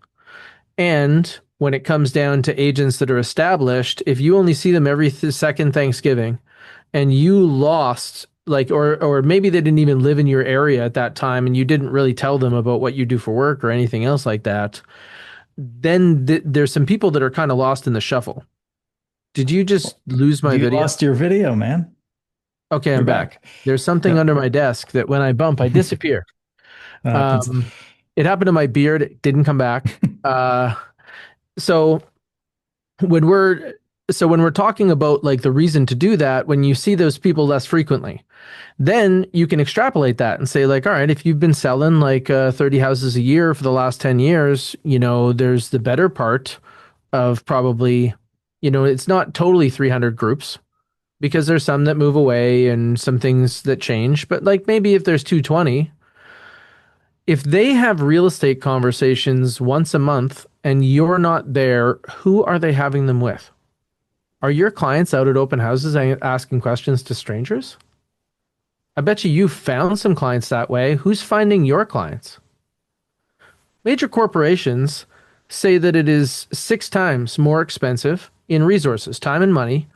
And when it comes down to agents that are established, if you only see them every second Thanksgiving, and you lost like or maybe they didn't even live in your area at that time and you didn't really tell them about what you do for work or anything else like that, then there's some people that are kind of lost in the shuffle. Did you just lose my You video? lost your video, man. Okay, You're I'm back. back. There's something Yeah, under my desk that when I bump I disappear. that happens. um it happened to my beard. It didn't come back. So when we're when we're talking about like the reason to do that, when you see those people less frequently, then you can extrapolate that and say like, all right, if you've been selling like 30 houses a year for the last 10 years, there's the better part of probably, it's not totally 300 groups because there's some that move away and some things that change, but like maybe if there's 220, If they have real estate conversations once a month and you're not there, who are they having them with? Are your clients out at open houses asking questions to strangers? I bet you found some clients that way. Who's finding your clients? Major corporations say that it is 6 times more expensive in resources, time and money,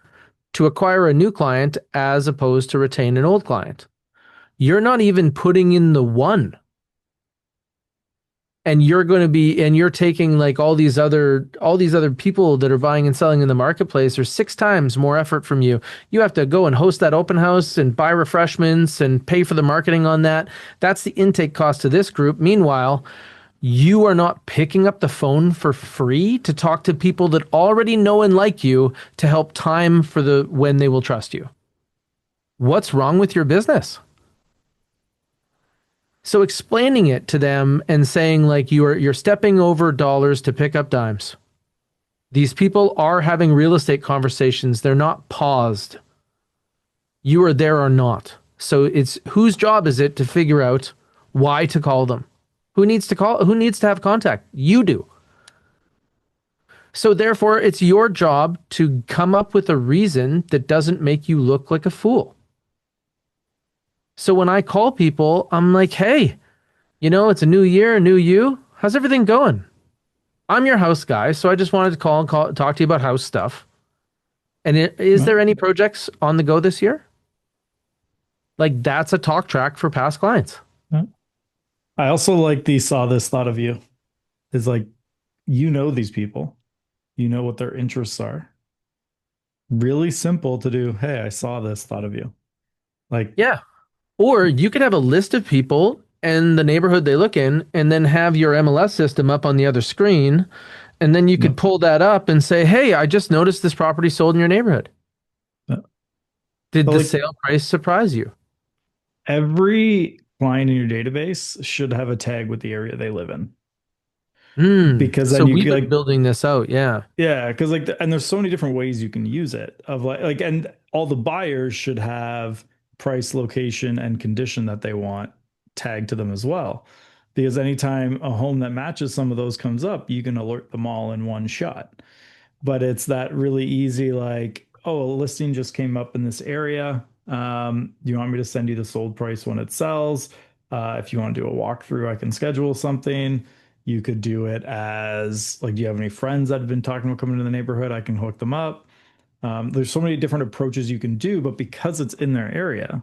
to acquire a new client as opposed to retain an old client. You're not even putting in the one, and you're taking like all these other people that are buying and selling in the marketplace are 6 times more effort from you. You have to go and host that open house and buy refreshments and pay for the marketing on that. That's the intake cost to this group. Meanwhile, you are not picking up the phone for free to talk to people that already know and like you to help time for the when they will trust you. What's wrong with your business? So explaining it to them and saying like you're stepping over dollars to pick up dimes. These people are having real estate conversations. They're not paused. You are there or not. So it's whose job is it to figure out why to call them? Who needs to call? Who needs to have contact? You do. So therefore, it's your job to come up with a reason that doesn't make you look like a fool. So when I call people, I'm like, hey, it's a new year, a new you. How's everything going? I'm your house guy, so I just wanted to talk to you about house stuff. And is Well, there any projects on the go this year? Like that's a talk track for past clients. yeah. I also like the saw this thought of you is like, these people, what their interests are. Really simple to do. Hey, I saw this thought of you. Like, Yeah. Or you could have a list of people and the neighborhood they look in, and then have your MLS system up on the other screen. And then you no, could pull that up and say, hey, I just noticed this property sold in your neighborhood. no. Did But the like sale price surprise you? every client in your database should have a tag with the area they live in. Because So then you we've can been like, building this out. Yeah. yeah, because and there's so many different ways you can use it of and all the buyers should have price, location, and condition that they want tagged to them as well. Because anytime a home that matches some of those comes up, you can alert them all in one shot. But it's that really easy, like, oh, a listing just came up in this area. Do you want me to send you the sold price when it sells? If you want to do a walkthrough, I can schedule something. You could do it as like, do you have any friends that have been talking about coming to the neighborhood? I can hook them up. There's so many different approaches you can do, but because it's in their area,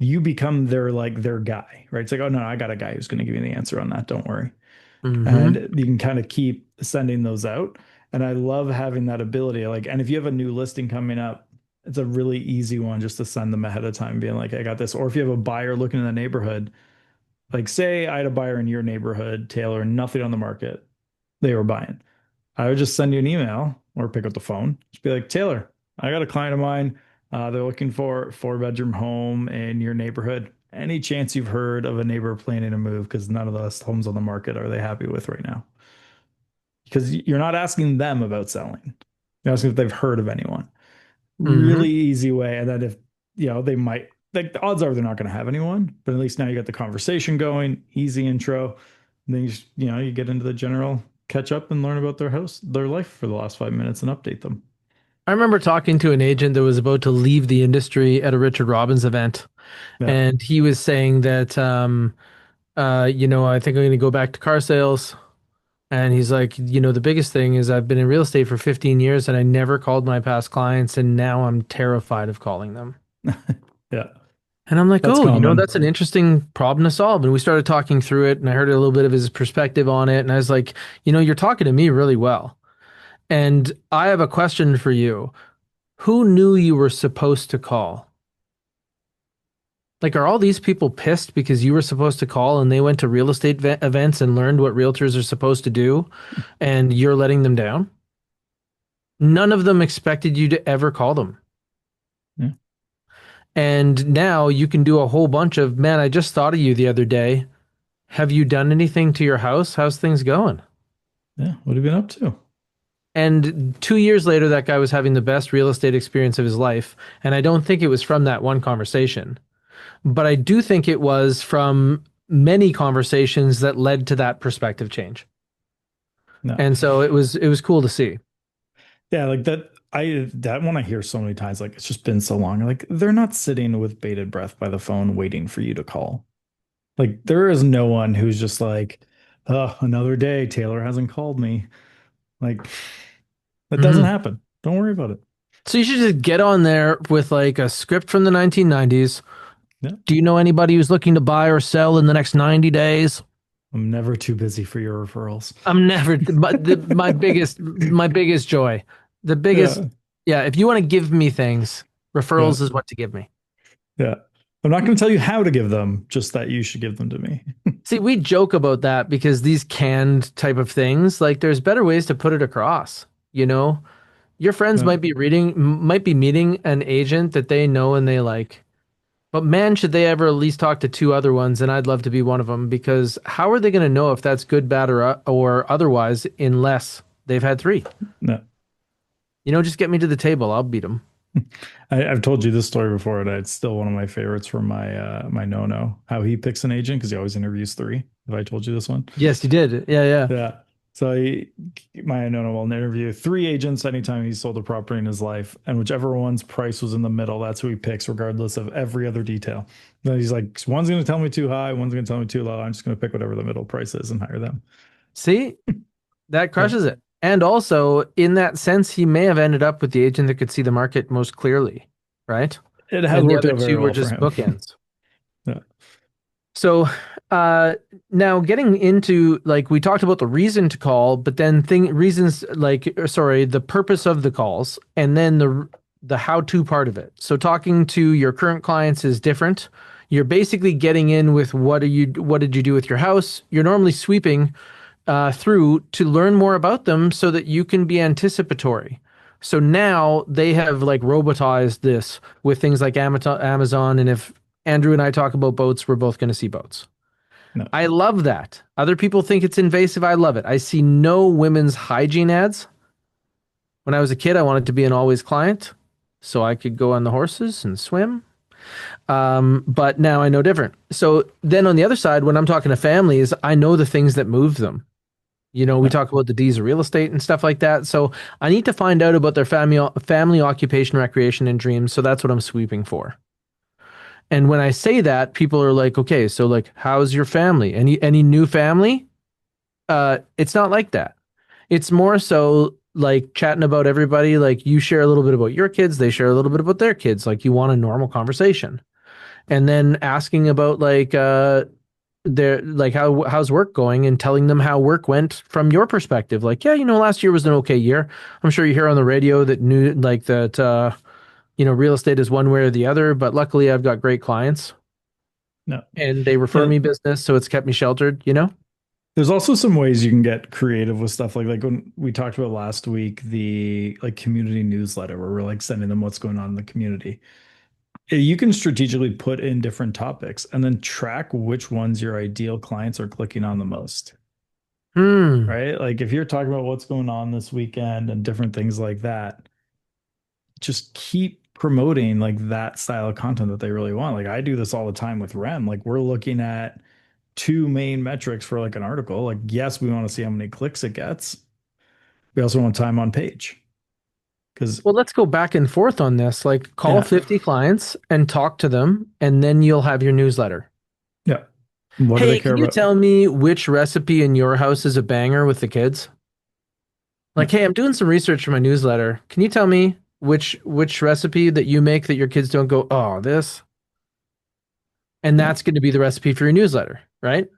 you become their guy, right? It's like, oh no, I got a guy who's going to give you the answer on that. Don't worry. And Mm-hmm. you can kind of keep sending those out. And I love having that ability. Like, and if you have a new listing coming up, it's a really easy one just to send them ahead of time, being like, I got this. Or if you have a buyer looking in the neighborhood, like say I had a buyer in your neighborhood, Taylor, nothing on the market, they were buying. I would just send you an email or pick up the phone. Just be like, Taylor, I got a client of mine. They're looking for a 4-bedroom home in your neighborhood. Any chance you've heard of a neighbor planning a move? Because none of those homes on the market are they happy with right now. Because you're not asking them about selling. You're asking if they've heard of anyone. Mm-hmm. Really easy way. And then if, they might, like the odds are they're not going to have anyone, but at least now you got the conversation going, easy intro. And then you get into the general catch up and learn about their house, their life for the last 5 minutes and update them. I remember talking to an agent that was about to leave the industry at a Richard Robbins event, Yeah. and he was saying that, I think I'm going to go back to car sales. And he's like, the biggest thing is I've been in real estate for 15 years and I never called my past clients, and now I'm terrified of calling them. Yeah. And I'm like, That's oh, common. that's an interesting problem to solve. And we started talking through it, and I heard a little bit of his perspective on it. And I was like, you're talking to me really well. And I have a question for you. Who knew you were supposed to call? Like, are all these people pissed because you were supposed to call and they went to real estate events and learned what realtors are supposed to do, and you're letting them down? None of them expected you to ever call them. Yeah. And now you can do a whole bunch of, man, I just thought of you the other day. Have you done anything to your house? How's things going? Yeah. What have you been up to? And 2 years later, that guy was having the best real estate experience of his life. And I don't think it was from that one conversation, but I do think it was from many conversations that led to that perspective change. No. And so it was cool to see. Yeah, like that one I hear so many times, like it's just been so long. Like they're not sitting with bated breath by the phone waiting for you to call. Like there is no one who's just like, oh, another day, Taylor hasn't called me. Like that doesn't Mhm. happen. Don't worry about it. So you should just get on there with like a script from the 1990s. Yeah. Do you know anybody who's looking to buy or sell in the next 90 days? I'm never too busy for your referrals. I'm never, but my biggest joy, the biggest, Yeah. yeah. If you want to give me things, Yeah. referrals is what to give me. Yeah. I'm not going to tell you how to give them, just that you should give them to me. See, we joke about that because these canned type of things, like there's better ways to put it across. You know, your friends Yeah. might be meeting an agent that they know and they like. But man, should they ever at least talk to two other ones, and I'd love to be one of them because how are they going to know if that's good, bad, or otherwise unless they've had three? No. Just get me to the table. I'll beat them. I've told you this story before, and it's still one of my favorites from my no how he picks an agent because he always interviews three. Have I told you this one? Yes, you did. Yeah, yeah. Yeah. So my no will interview three agents anytime he's sold a property in his life, and whichever one's price was in the middle, that's who he picks, regardless of every other detail. Then he's like, one's going to tell me too high, one's going to tell me too low. I'm just going to pick whatever the middle price is and hire them. See, that Yeah. crushes it. And also, in that sense, he may have ended up with the agent that could see the market most clearly, right? It has And the worked other out very two were well for just him. bookends. Yeah. So, uh, now getting into like we talked about the reason to call, but then reasons like sorry, the purpose of the calls, and then the how-to part of it. So talking to your current clients is different. You're basically getting in with what did you do with your house? You're normally sweeping through to learn more about them so that you can be anticipatory. So now they have like robotized this with things like Amazon, and if Andrew and I talk about boats, we're both going to see boats. No. I love that. Other people think it's invasive. I love it. I see no women's hygiene ads. When I was a kid, I wanted to be an always client so I could go on the horses and swim. But now I know different. So then on the other side, when I'm talking to families, I know the things that move them. We No. talk about the D's of real estate and stuff like that. So I need to find out about their family occupation, recreation, and dreams. So that's what I'm sweeping for. And when I say that, people are like, okay, so like, how's your family? Any new family? It's not like that. It's more so like chatting about everybody. Like you share a little bit about your kids, they share a little bit about their kids. Like you want a normal conversation. And then asking about like their like how's work going and telling them how work went from your perspective. Like, yeah, last year was an okay year. I'm sure you hear on the radio that new like that real estate is one way or the other, but luckily I've got great clients No. and they refer Uh, me business, so it's kept me sheltered. There's also some ways you can get creative with stuff like when we talked about last week, the like community newsletter where we're like sending them what's going on in the community. You can strategically put in different topics and then track which ones your ideal clients are clicking on the most, Hmm. right? Like if you're talking about what's going on this weekend and different things like that, just keep promoting like that style of content that they really want. Like I do this all the time with REM. Like we're looking at two main metrics for like an article. Like, yes, we want to see how many clicks it gets. We also want time on page. Because Well, let's go back and forth on this. Like, call yeah, 50 clients and talk to them, and then you'll have your newsletter. yeah. What do they Hey, care can you about? tell me which recipe in your house is a banger with the kids? Yeah, Like, hey, I'm doing some research for my newsletter. Can you tell me which recipe that you make that your kids don't go, oh, this? And yeah, that's going to be the recipe for your newsletter, right?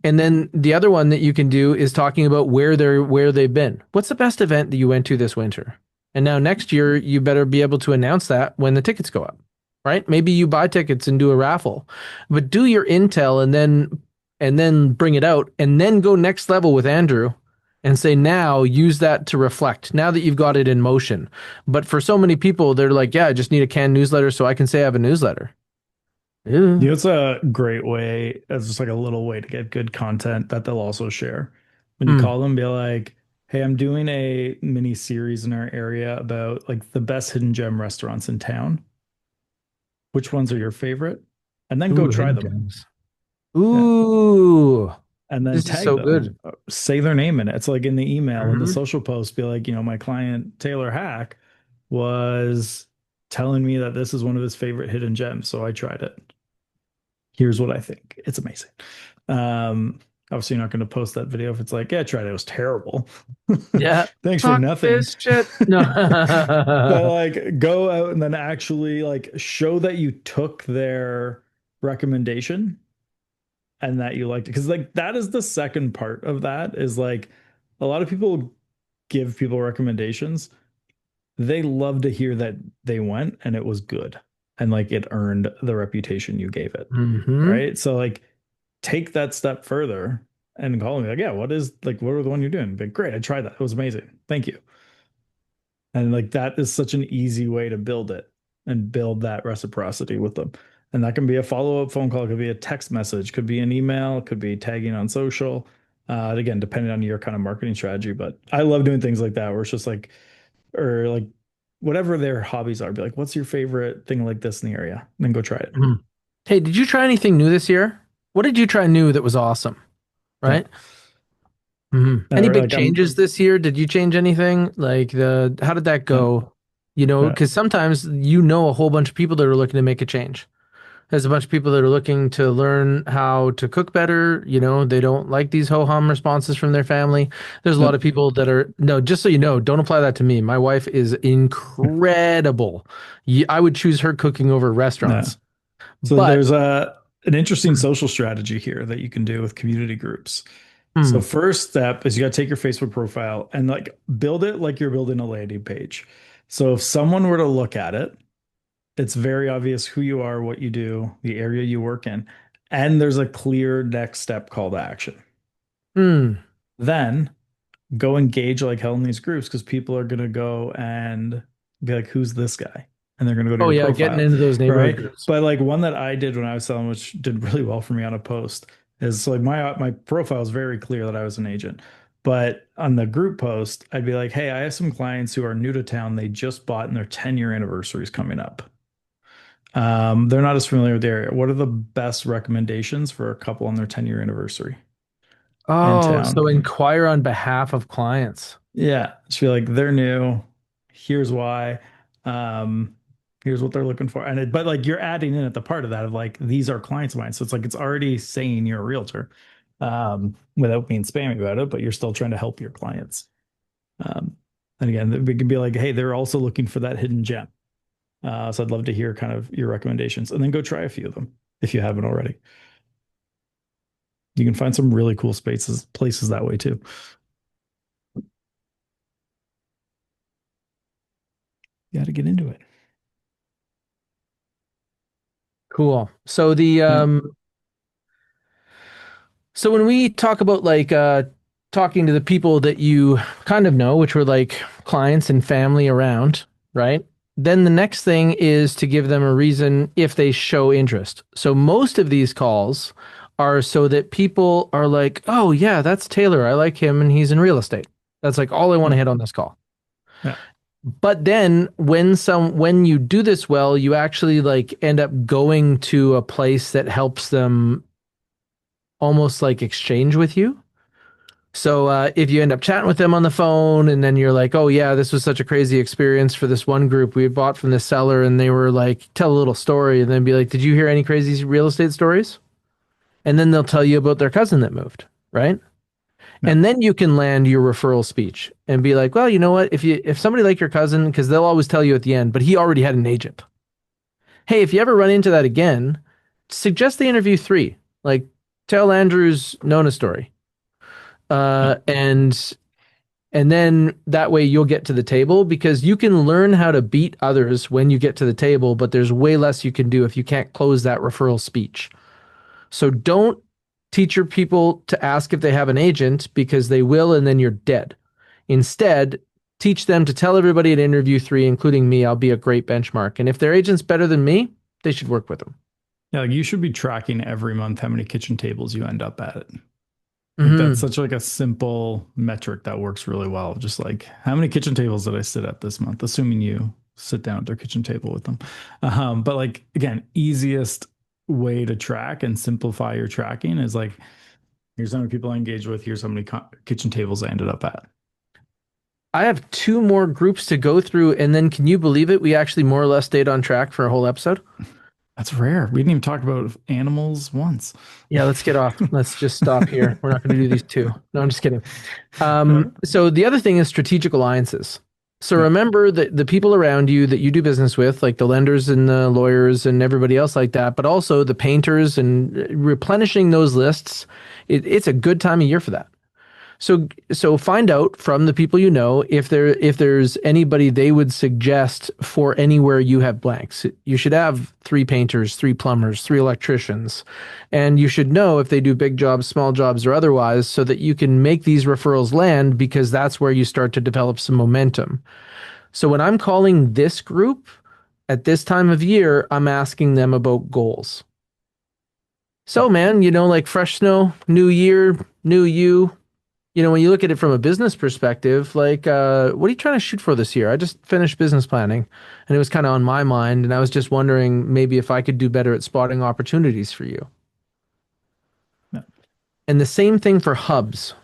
And then the other one that you can do is talking about where they've been. What's the best event that you went to this winter? And now next year you better be able to announce that when the tickets go up, right? Maybe you buy tickets and do a raffle, but do your intel and then bring it out and then go next level with Andrew and say now use that to reflect now that you've got it in motion. But for so many people, they're like, yeah, I just need a canned newsletter so I can say I have a newsletter. you Ew. know, it's a great way, as just like a little way to get good content that they'll also share. When you Hmm. call them, be like, hey, I'm doing a mini series in our area about like the best hidden gem restaurants in town. Which ones are your favorite? And then go Ooh, try hidden them. gems. Yeah. Ooh, And then this is tag so them, good. say their name in it. It's like in the email, in the Hmm. social post, be like, my client Taylor Hack was telling me that this is one of his favorite hidden gems. So I tried it. Here's what I think. It's amazing. Um, Obviously, you're not going to post that video if it's like, yeah, I tried it. It was terrible. Yeah. Thanks for Fuck nothing. this shit. No. But like, go out and then actually like show that you took their recommendation and that you liked it. Because like that is the second part of that is like a lot of people give people recommendations. They love to hear that they went and it was good and like it earned the reputation you gave it. Hmm. Right. So like take that step further and call me like, yeah, what are the one you're doing? But great, I tried that. It was amazing. Thank you. And like that is such an easy way to build it and build that reciprocity with them. And that can be a follow-up phone call, could be a text message, could be an email, could be tagging on social. Again, depending on your kind of marketing strategy. But I love doing things like that where it's just like, or like whatever their hobbies are, be like, what's your favorite thing like this in the area? And then go try it. Hmm. Hey, did you try anything new this year? What did you try new that was awesome? Yeah. Right? Hmm. Any big Like changes this year? Did you change anything? Like how did that yeah, go? You know, yeah. because sometimes you know a whole bunch of people that are looking to make a change. There's a bunch of people that are looking to learn how to cook better. You know, they don't like these ho-hum responses from their family. There's a lot of Yep. people that are, no, just so you know, don't apply that to me. My wife is incredible. I would choose her cooking over Yeah. restaurants. So But, there's a an interesting social strategy here that you can do with community groups. So hmm, first step is you got to take your Facebook profile and like build it like you're building a landing page. So if someone were to look at it, it's very obvious who you are, what you do, the area you work in, and there's a clear next step call to action. hmm. Then go engage like hell in these groups because people are going to go and be like, who's this guy? And they're going to go to Oh your yeah, getting profile, into those neighborhood right? groups. But like one that I did when I was selling, which did really well for me on a post, is like my profile is very clear that I was an agent. But on the group post, I'd be like, hey, I have some clients who are new to town. They just bought and their 10-year anniversary is coming up. They're not as familiar with the area. What are the best recommendations for a couple on their 10-year anniversary in Oh, town? so inquire on behalf of clients. Yeah, just feel like they're new. Here's why. Um, Here's what they're looking for. But like you're adding in at the part of that of like these are clients of mine. So it's like it's already saying you're a realtor, without being spammy about it, but you're still trying to help your clients. Um, and again, we can be like, hey, they're also looking for that hidden gem. So I'd love to hear kind of your recommendations, and then go try a few of them if you haven't already. You can find some really cool places that way too. You got to get into it. Cool. Yeah. So when we talk about talking to the people that you kind of know, which were like clients and family around, right? Then the next thing is to give them a reason if they show interest. So most of these calls are so that people are like, "Oh yeah, that's Taylor. I like him and he's in real estate." That's like all I want to Yeah. hit on this call. Yeah. But then when you do this well, you actually like end up going to a place that helps them almost like exchange with you. So if you end up chatting with them on the phone and then you're like, oh yeah, this was such a crazy experience for this one group we had bought from the seller and they were like, tell a little story and then be like, did you hear any crazy real estate stories? And then they'll tell you about their cousin that moved, right? Yeah. And then you can land your referral speech and be like, well, you know what? If somebody like your cousin, because they'll always tell you at the end, but he already had an agent. Hey, if you ever run into that again, suggest they interview three. Like tell Andrew's Nona story. Yeah. And then that way you'll get to the table because you can learn how to beat others when you get to the table, but there's way less you can do if you can't close that referral speech. So don't teach your people to ask if they have an agent because they will and then you're dead. Instead, teach them to tell everybody at interview three, including me, I'll be a great benchmark. And if their agent's better than me, they should work with them. Yeah, like you should be tracking every month how many kitchen tables you end up at. Like that's Hmm. such like a simple metric that works really well. Just like how many kitchen tables did I sit at this month? Assuming you sit down at their kitchen table with them. But like again, easiest. way to track and simplify your tracking is like, here's how many people I engage with, here's how many kitchen tables I ended up at. I have two more groups to go through, and then can you believe it? We actually more or less stayed on track for a whole episode. That's rare. We didn't even talk about animals once. Yeah, let's get off. Let's just stop here. We're not going to do these two. No, I'm just kidding. Yeah, So the other thing is strategic alliances. So yeah, remember that the people around you that you do business with, like the lenders and the lawyers and everybody else like that, but also the painters and replenishing those lists, it's a good time of year for that. So find out from the people you know if there's anybody they would suggest for anywhere you have blanks. You should have three painters, three plumbers, three electricians, and you should know if they do big jobs, small jobs, or otherwise, so that you can make these referrals land because that's where you start to develop some momentum. So when I'm calling this group at this time of year, I'm asking them about goals. So man, like fresh snow, new year, new you. When you look at it from a business perspective, like, what are you trying to shoot for this year? I just finished business planning and it was kind of on my mind. And I was just wondering maybe if I could do better at spotting opportunities for you. yeah, And the same thing for hubs.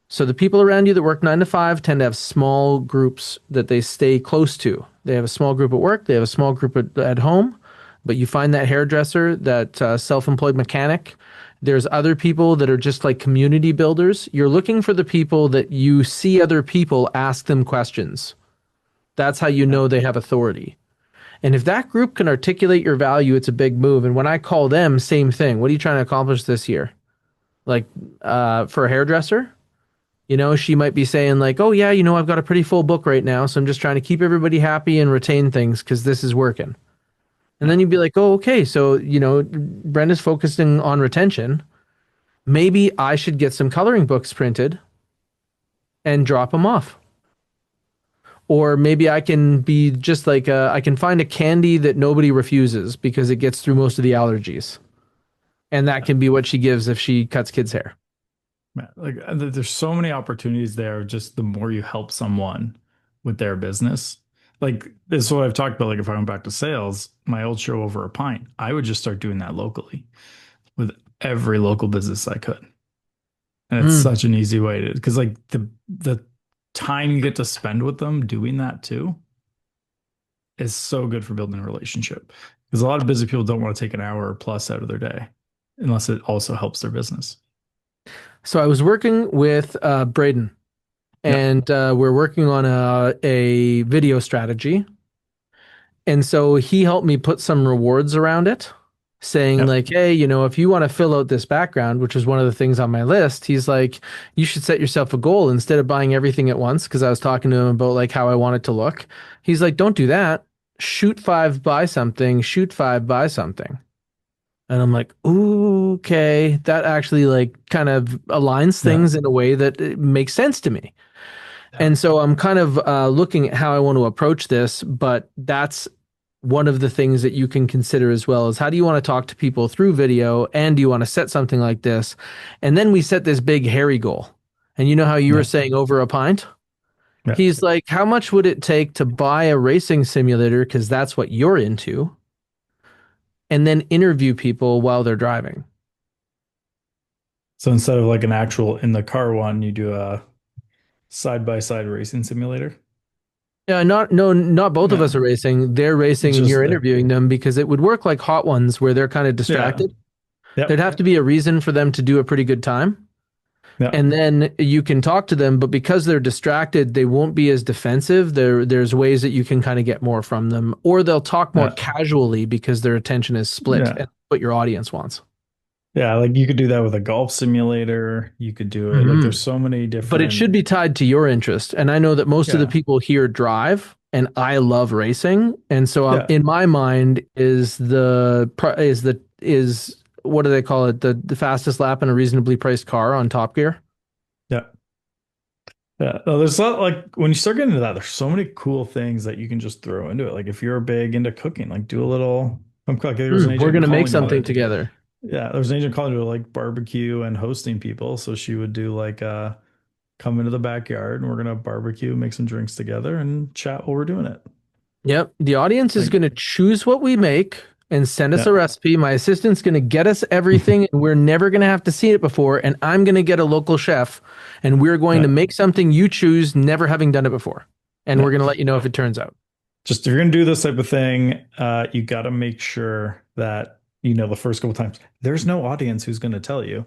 So the people around you that work 9 to 5 tend to have small groups that they stay close to. They have a small group at work, they have a small group at home, but you find that hairdresser, that self-employed mechanic. There's other people that are just like community builders. You're looking for the people that you see other people ask them questions. That's how you yeah. know they have authority. And if that group can articulate your value, it's a big move. And when I call them, same thing. What are you trying to accomplish this year? Like for a hairdresser, she might be saying like, "Oh yeah, I've got a pretty full book right now, so I'm just trying to keep everybody happy and retain things because this is working." And Yeah. then you'd be like, "Oh, okay, so Brenda's focusing on retention. Maybe I should get some coloring books printed and drop them off." Or maybe I can be just like I can find a candy that nobody refuses because it gets through most of the allergies, and that can be what she gives if she cuts kids' hair. Man, like there's so many opportunities there. Just the more you help someone with their business, like this is what I've talked about. Like if I went back to sales, my old show over a pint, I would just start doing that locally with every local business I could. And it's Mm. such an easy way to, because like the time you get to spend with them doing that too is so good for building a relationship. Because a lot of busy people don't want to take an hour or plus out of their day unless it also helps their business. So I was working with Braden, Yeah. and we're working on a video strategy. And so he helped me put some rewards around it, saying Yep. like, "Hey, if you want to fill out this background, which was one of the things on my list, he's like, you should set yourself a goal instead of buying everything at once." Because I was talking to him about like how I want it to look. He's like, "Don't do that. Shoot five, buy something. Shoot five, buy something." And I'm like, "Ooh, okay, that actually like kind of aligns Yeah. things in a way that it makes sense to me." Yeah. And so I'm kind of looking at how I want to approach this, but that's one of the things that you can consider as well is how do you want to talk to people through video and do you want to set something like this? And then we set this big hairy goal. And you know how you were Yeah. saying over a pint? Yeah. He's like, how much would it take to buy a racing simulator? Because that's what you're into, and then interview people while they're driving. So instead of like an actual in the car one, you do a side by side racing simulator. Yeah, not both of Yeah. us are racing. They're racing and Just you're there. interviewing them because it would work like hot ones where they're kind of Yeah. distracted. There'd Yep. have to be a reason for them to do a pretty good time. Yeah. And then you can talk to them, but because they're distracted, they won't be as defensive. There's ways that you can kind of get more from them, or they'll talk more Yeah. casually because their attention is split Yeah. and what your audience wants. Yeah. Like you could do that with a golf simulator. You could do it. Like Hmm. there's so many But it should different. be tied to your interest. And I know that most of the Yeah. people here drive, and I love racing. And so Yeah. in my mind is what do they call it? The fastest lap in a reasonably priced car on Top Gear. Yeah. Yeah. No, there's a lot like when you start getting into that, there's so many cool things that you can just throw into it. Like if you're big into cooking, like do a little. Like there was an We're agent gonna make calling me something to together. yeah, there was an agent calling to like barbecue and hosting people. So she would do like come into the backyard and we're gonna barbecue, make some drinks together and chat while we're doing it. Yep. The audience is Like going to choose what we make, and send us Yeah. a recipe. My assistant's going to get us everything, and we're never going to have to see it before. And I'm going to get a local chef, and we're going to Yeah. make something you choose, never having done it before. And we're Yeah. going to let you know if it turns out. Just if you're gonna do this type of thing, you got to make sure that you know the first couple times. There's no audience who's gonna tell you.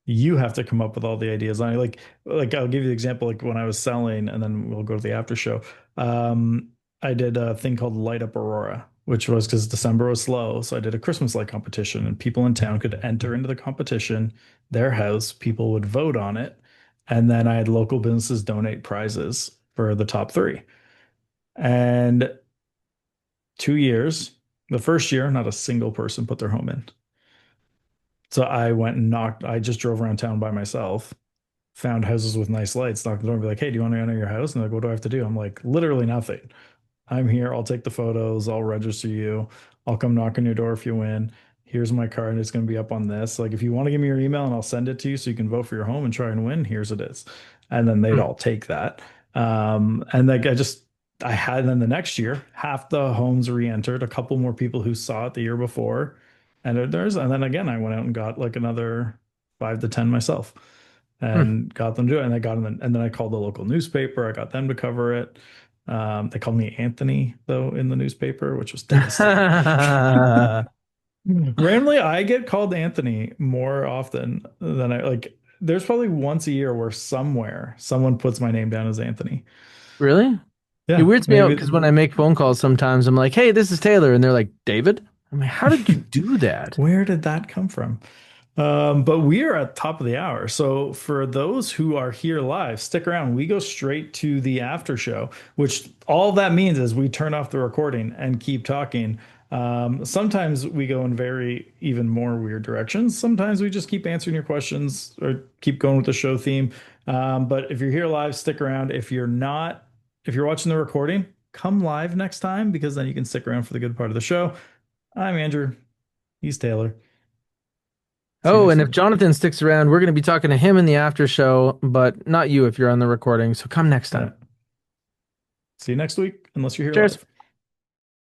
You have to come up with all the ideas. Like I'll give you the example. Like when I was selling, and then we'll go to the after show. I did a thing called Light Up Aurora, which was because December was slow, so I did a Christmas light competition, and people in town could enter into the competition. Their house, people would vote on it, and then I had local businesses donate prizes for the top three. And 2 years. The first year, not a single person put their home in. So I went and knocked, I just drove around town by myself, found houses with nice lights, knocked the door and be like, hey, do you want to enter your house? And they're like, what do I have to do? I'm like, literally nothing. I'm here. I'll take the photos. I'll register you. I'll come knock on your door if you win. Here's my card. It's going to be up on this. Like, if you want to give me your email and I'll send it to you so you can vote for your home and try and win, here's it is. And then they'd Hmm. all take that. And like, I had then the next year, half the homes re-entered, a couple more people who saw it the year before. And then again, I went out and got like another 5 to 10 myself Hmm. and got them to do it. And I got them, and then I called the local newspaper. I got them to cover it. They called me Anthony though in the newspaper, which was devastating. Randomly, I get called Anthony more often than I like. There's probably once a year where somewhere someone puts my name down as Anthony. Really? It Yeah, weirds me out maybe. because when I make phone calls, sometimes I'm like, "Hey, this is Taylor," and they're like, "David." I'm like, "How did you do that?" Where did that come from? But we are at the top of the hour. So for those who are here live, stick around. We go straight to the after show, which all that means is we turn off the recording and keep talking. Sometimes we go in very even more weird directions. Sometimes we just keep answering your questions or keep going with the show theme. But if you're here live, stick around. If you're not, if you're watching the recording, come live next time because then you can stick around for the good part of the show. I'm Andrew. He's Taylor. See you Oh, next and if week. Jonathan sticks around, we're going to be talking to him in the after show, but not you if you're on the recording. So come next Yeah. time. See you next week, unless you're here Cheers. live.